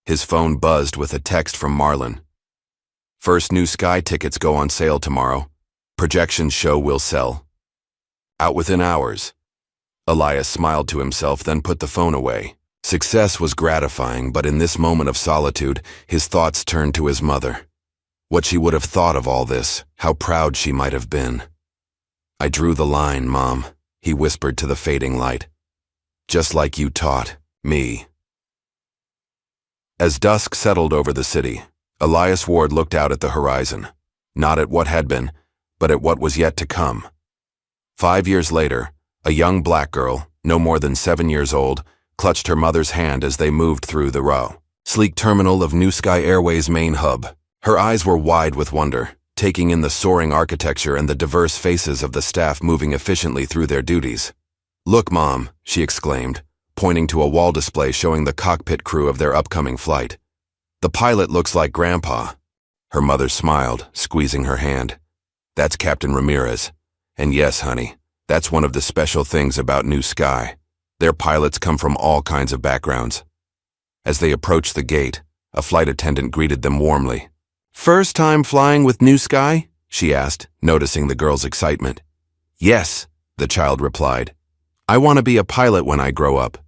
His phone buzzed with a text from Marlon. "First New Sky tickets go on sale tomorrow. Projections show we'll sell out within hours." Elias smiled to himself, then put the phone away. Success was gratifying, but in this moment of solitude, his thoughts turned to his mother. What she would have thought of all this, how proud she might have been. "I drew the line, Mom," he whispered to the fading light. "Just like you taught me." As dusk settled over the city, Elias Ward looked out at the horizon, not at what had been, but at what was yet to come. 5 years later, a young black girl, no more than 7 years old, clutched her mother's hand as they moved through the sleek terminal of New Sky Airways' main hub. Her eyes were wide with wonder, taking in the soaring architecture and the diverse faces of the staff moving efficiently through their duties. "Look, Mom," she exclaimed, pointing to a wall display showing the cockpit crew of their upcoming flight. "The pilot looks like Grandpa." Her mother smiled, squeezing her hand. "That's Captain Ramirez. And yes, honey, that's one of the special things about New Sky. Their pilots come from all kinds of backgrounds." As they approached the gate, a flight attendant greeted them warmly. "First time flying with New Sky?" she asked, noticing the girl's excitement. "Yes," the child replied. "I want to be a pilot when I grow up."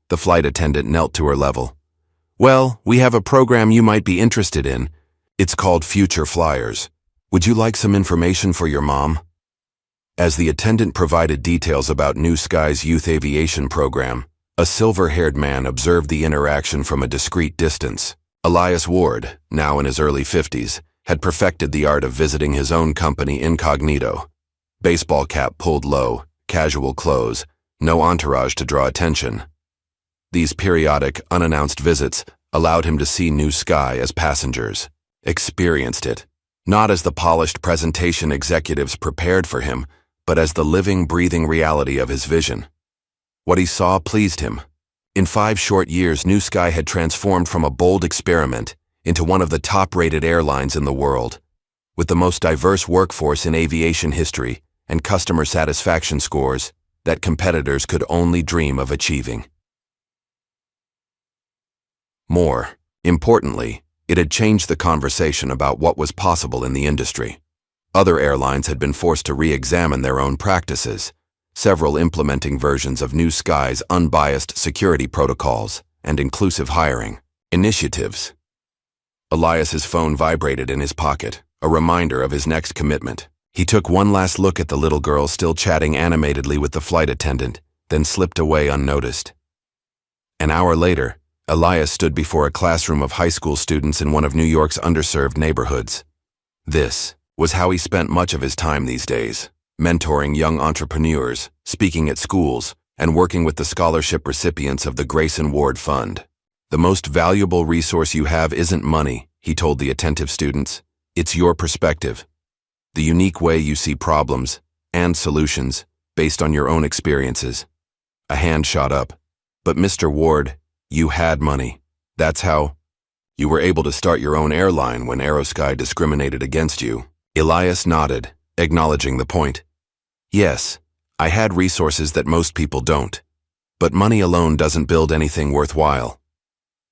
The flight attendant knelt to her level. "Well, we have a program you might be interested in. It's called Future Flyers. Would you like some information for your mom?" As the attendant provided details about New Sky's youth aviation program, a silver-haired man observed the interaction from a discreet distance. Elias Ward, now in his early 50s, had perfected the art of visiting his own company incognito. Baseball cap pulled low, casual clothes, no entourage to draw attention. These periodic, unannounced visits allowed him to see New Sky as passengers, experienced it, not as the polished presentation executives prepared for him, but as the living, breathing reality of his vision. What he saw pleased him. In 5 short years, New Sky had transformed from a bold experiment into one of the top-rated airlines in the world, with the most diverse workforce in aviation history and customer satisfaction scores that competitors could only dream of achieving. More importantly, it had changed the conversation about what was possible in the industry. Other airlines had been forced to re-examine their own practices, several implementing versions of New Sky's unbiased security protocols and inclusive hiring initiatives. Elias's phone vibrated in his pocket, a reminder of his next commitment. He took one last look at the little girl still chatting animatedly with the flight attendant, then slipped away unnoticed. An hour later, Elias stood before a classroom of high school students in one of New York's underserved neighborhoods. This was how he spent much of his time these days, mentoring young entrepreneurs, speaking at schools, and working with the scholarship recipients of the Grayson Ward Fund. "The most valuable resource you have isn't money," he told the attentive students. "It's your perspective, the unique way you see problems and solutions based on your own experiences." A hand shot up, But Mr. Ward, you had money. That's how you were able to start your own airline when Aerosky discriminated against you. Elias nodded, acknowledging the point. Yes, I had resources that most people don't. But money alone doesn't build anything worthwhile.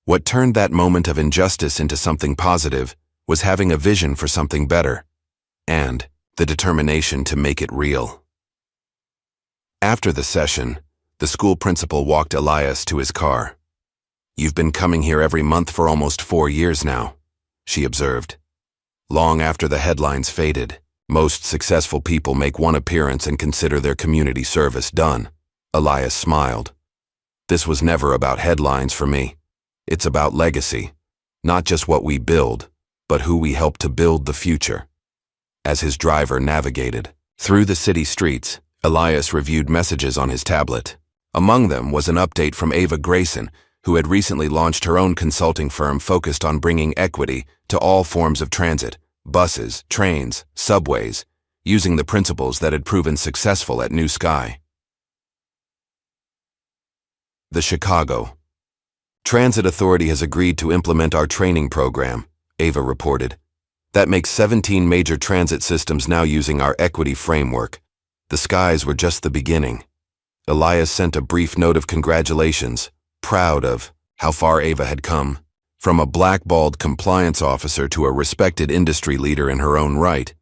What turned that moment of injustice into something positive was having a vision for something better, and the determination to make it real. After the session, the school principal walked Elias to his car. You've been coming here every month for almost 4 years now, she observed. Long after the headlines faded, most successful people make one appearance and consider their community service done. Elias smiled. This was never about headlines for me. It's about legacy, not just what we build, but who we help to build the future. As his driver navigated through the city streets, Elias reviewed messages on his tablet. Among them was an update from Ava Grayson, who had recently launched her own consulting firm focused on bringing equity to all forms of transit, buses, trains, subways, using the principles that had proven successful at New Sky. The Chicago Transit Authority has agreed to implement our training program, Ava reported. That makes 17 major transit systems now using our equity framework. The skies were just the beginning. Elias sent a brief note of congratulations, proud of how far Ava had come. From a blackballed compliance officer to a respected industry leader in her own right,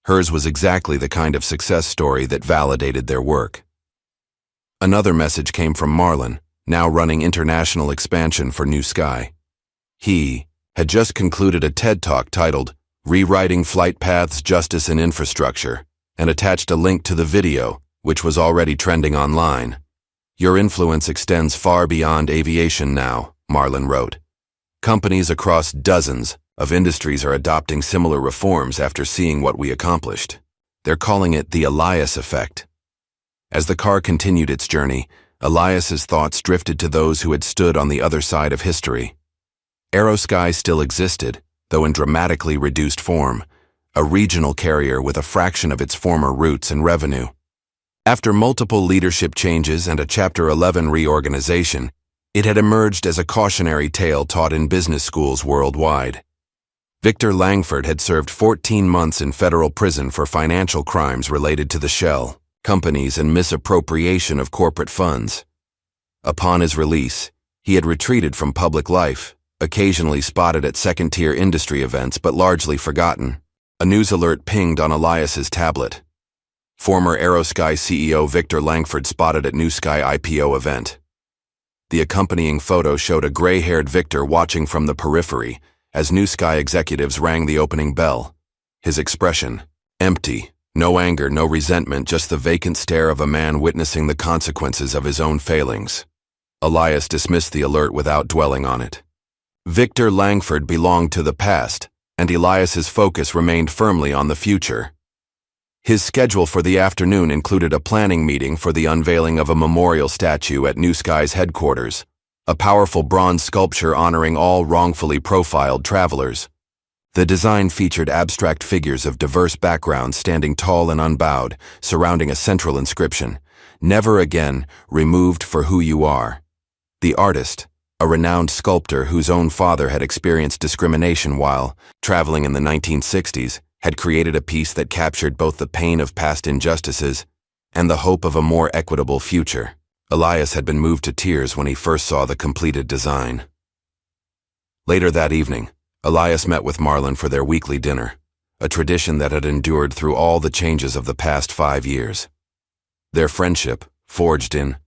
hers was exactly the kind of success story that validated their work. Another message came from Marlon, now running international expansion for New Sky. He had just concluded a TED Talk titled Rewriting Flight Paths, Justice and Infrastructure, and attached a link to the video, which was already trending online. Your influence extends far beyond aviation now, Marlon wrote. Companies across dozens of industries are adopting similar reforms after seeing what we accomplished. They're calling it the Elias effect. As the car continued its journey, Elias's thoughts drifted to those who had stood on the other side of history. Aerosky still existed, though in dramatically reduced form, a regional carrier with a fraction of its former roots and revenue. After multiple leadership changes and a Chapter 11 reorganization, it had emerged as a cautionary tale taught in business schools worldwide. Victor Langford had served 14 months in federal prison for financial crimes related to the shell companies and misappropriation of corporate funds. Upon his release, he had retreated from public life, occasionally spotted at second-tier industry events but largely forgotten. A news alert pinged on Elias's tablet. Former Aerosky CEO Victor Langford spotted at New Sky IPO event. The accompanying photo showed a gray-haired Victor watching from the periphery as New Sky executives rang the opening bell. His expression, empty. No anger, no resentment, just the vacant stare of a man witnessing the consequences of his own failings. Elias dismissed the alert without dwelling on it. Victor Langford belonged to the past, and Elias's focus remained firmly on the future. His schedule for the afternoon included a planning meeting for the unveiling of a memorial statue at New Sky's headquarters, a powerful bronze sculpture honoring all wrongfully profiled travelers. The design featured abstract figures of diverse backgrounds standing tall and unbowed, surrounding a central inscription, "Never again, removed for who you are." The artist, a renowned sculptor whose own father had experienced discrimination while traveling in the 1960s, had created a piece that captured both the pain of past injustices and the hope of a more equitable future. Elias had been moved to tears when he first saw the completed design. Later that evening, Elias met with Marlon for their weekly dinner, a tradition that had endured through all the changes of the past 5 years. Their friendship, forged in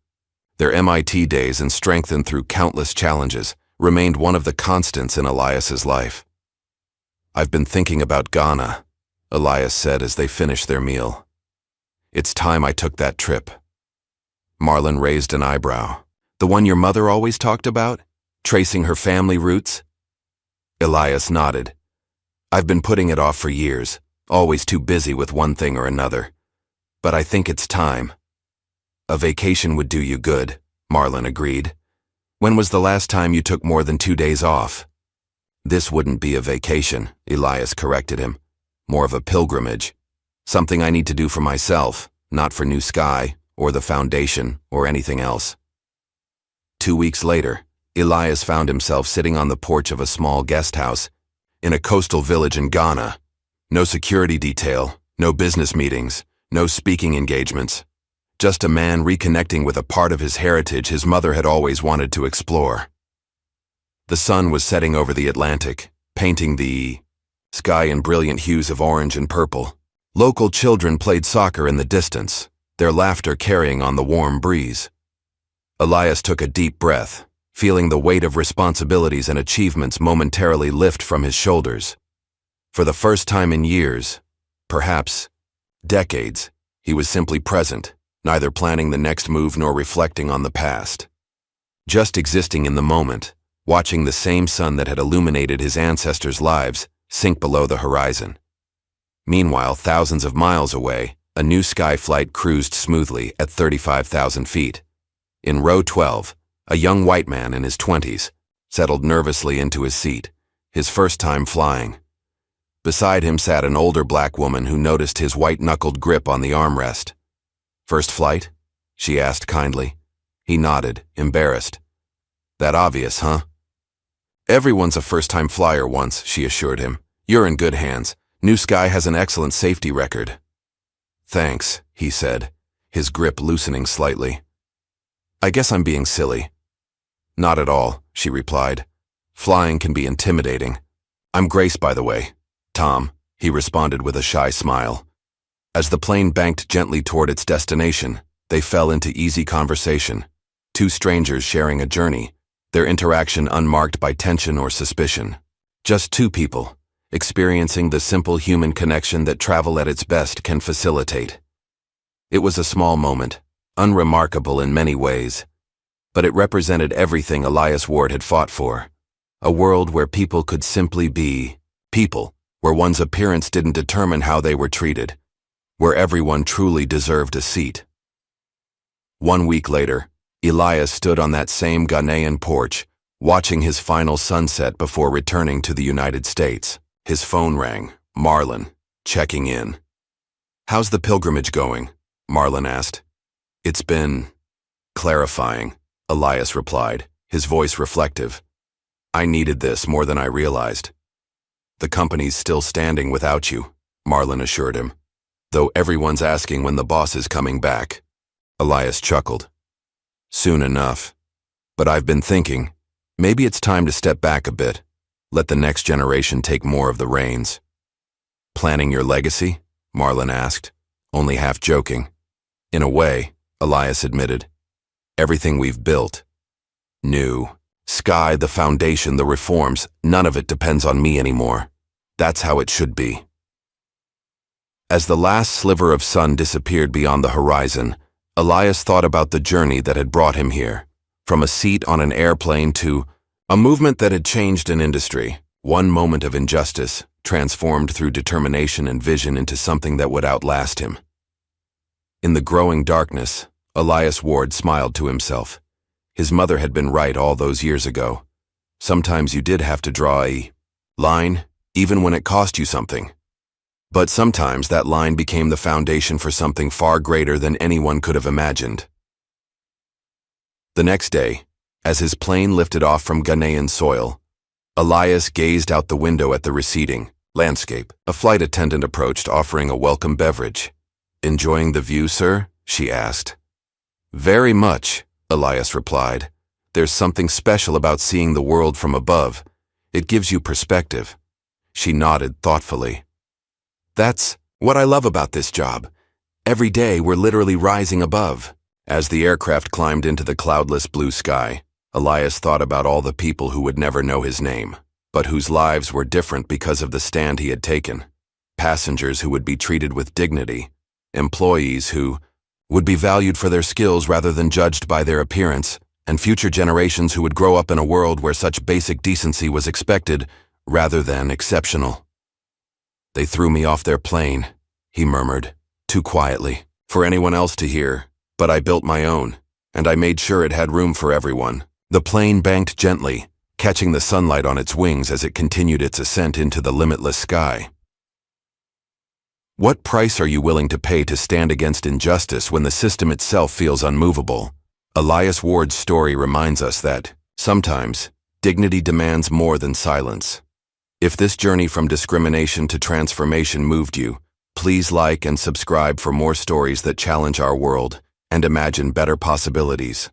their MIT days and strengthened through countless challenges, remained one of the constants in Elias's life. "I've been thinking about Ghana," Elias said as they finished their meal. "It's time I took that trip." Marlon raised an eyebrow. "The one your mother always talked about? Tracing her family roots?" Elias nodded. "I've been putting it off for years, always too busy with one thing or another. But I think it's time." "A vacation would do you good," Marlon agreed. "When was the last time you took more than 2 days off?" "This wouldn't be a vacation," Elias corrected him. "More of a pilgrimage. Something I need to do for myself, not for New Sky, or the foundation, or anything else." 2 weeks later, Elias found himself sitting on the porch of a small guest house in a coastal village in Ghana. No security detail, no business meetings, no speaking engagements. Just a man reconnecting with a part of his heritage his mother had always wanted to explore. The sun was setting over the Atlantic, painting the sky in brilliant hues of orange and purple. Local children played soccer in the distance, their laughter carrying on the warm breeze. Elias took a deep breath, feeling the weight of responsibilities and achievements momentarily lift from his shoulders. For the first time in years, perhaps decades, he was simply present, neither planning the next move nor reflecting on the past. Just existing in the moment, watching the same sun that had illuminated his ancestors' lives sink below the horizon. Meanwhile, thousands of miles away, a new sky flight cruised smoothly at 35,000 feet. In row 12, a young white man in his 20s settled nervously into his seat, his first time flying. Beside him sat an older black woman who noticed his white-knuckled grip on the armrest. "First flight?" she asked kindly. He nodded, embarrassed. "That obvious, huh?" "Everyone's a first-time flyer once," she assured him. "You're in good hands. New Sky has an excellent safety record." "Thanks," he said, his grip loosening slightly. "I guess I'm being silly." "Not at all," she replied. "Flying can be intimidating. I'm Grace, by the way." "Tom," he responded with a shy smile. As the plane banked gently toward its destination, they fell into easy conversation. Two strangers sharing a journey, their interaction unmarked by tension or suspicion. Just two people, experiencing the simple human connection that travel at its best can facilitate. It was a small moment, unremarkable in many ways, but it represented everything Elias Ward had fought for. A world where people could simply be people, where one's appearance didn't determine how they were treated, where everyone truly deserved a seat. 1 week later, Elias stood on that same Ghanaian porch, watching his final sunset before returning to the United States. His phone rang. Marlon, checking in. "How's the pilgrimage going?" Marlon asked. "It's been clarifying," Elias replied, his voice reflective. "I needed this more than I realized." "The company's still standing without you," Marlon assured him, "though everyone's asking when the boss is coming back." Elias chuckled. "Soon enough. But I've been thinking, maybe it's time to step back a bit, let the next generation take more of the reins." "Planning your legacy?" Marlon asked, only half joking. "In a way," Elias admitted. "Everything we've built, New Sky, the foundation, the reforms, none of it depends on me anymore. That's how it should be." As the last sliver of sun disappeared beyond the horizon, Elias thought about the journey that had brought him here, from a seat on an airplane to a movement that had changed an industry. One moment of injustice, transformed through determination and vision into something that would outlast him. In the growing darkness, Elias Ward smiled to himself. His mother had been right all those years ago. Sometimes you did have to draw a line, even when it cost you something. But sometimes that line became the foundation for something far greater than anyone could have imagined. The next day, as his plane lifted off from Ghanaian soil, Elias gazed out the window at the receding landscape. A flight attendant approached, offering a welcome beverage. "Enjoying the view, sir?" she asked. "Very much," Elias replied. "There's something special about seeing the world from above. It gives you perspective." She nodded thoughtfully. "That's what I love about this job. Every day we're literally rising above." As the aircraft climbed into the cloudless blue sky, Elias thought about all the people who would never know his name, but whose lives were different because of the stand he had taken. Passengers who would be treated with dignity, employees who would be valued for their skills rather than judged by their appearance, and future generations who would grow up in a world where such basic decency was expected rather than exceptional. "They threw me off their plane," he murmured, too quietly for anyone else to hear, "but I built my own, and I made sure it had room for everyone." The plane banked gently, catching the sunlight on its wings as it continued its ascent into the limitless sky. What price are you willing to pay to stand against injustice when the system itself feels unmovable? Elias Ward's story reminds us that, sometimes, dignity demands more than silence. If this journey from discrimination to transformation moved you, please like and subscribe for more stories that challenge our world and imagine better possibilities.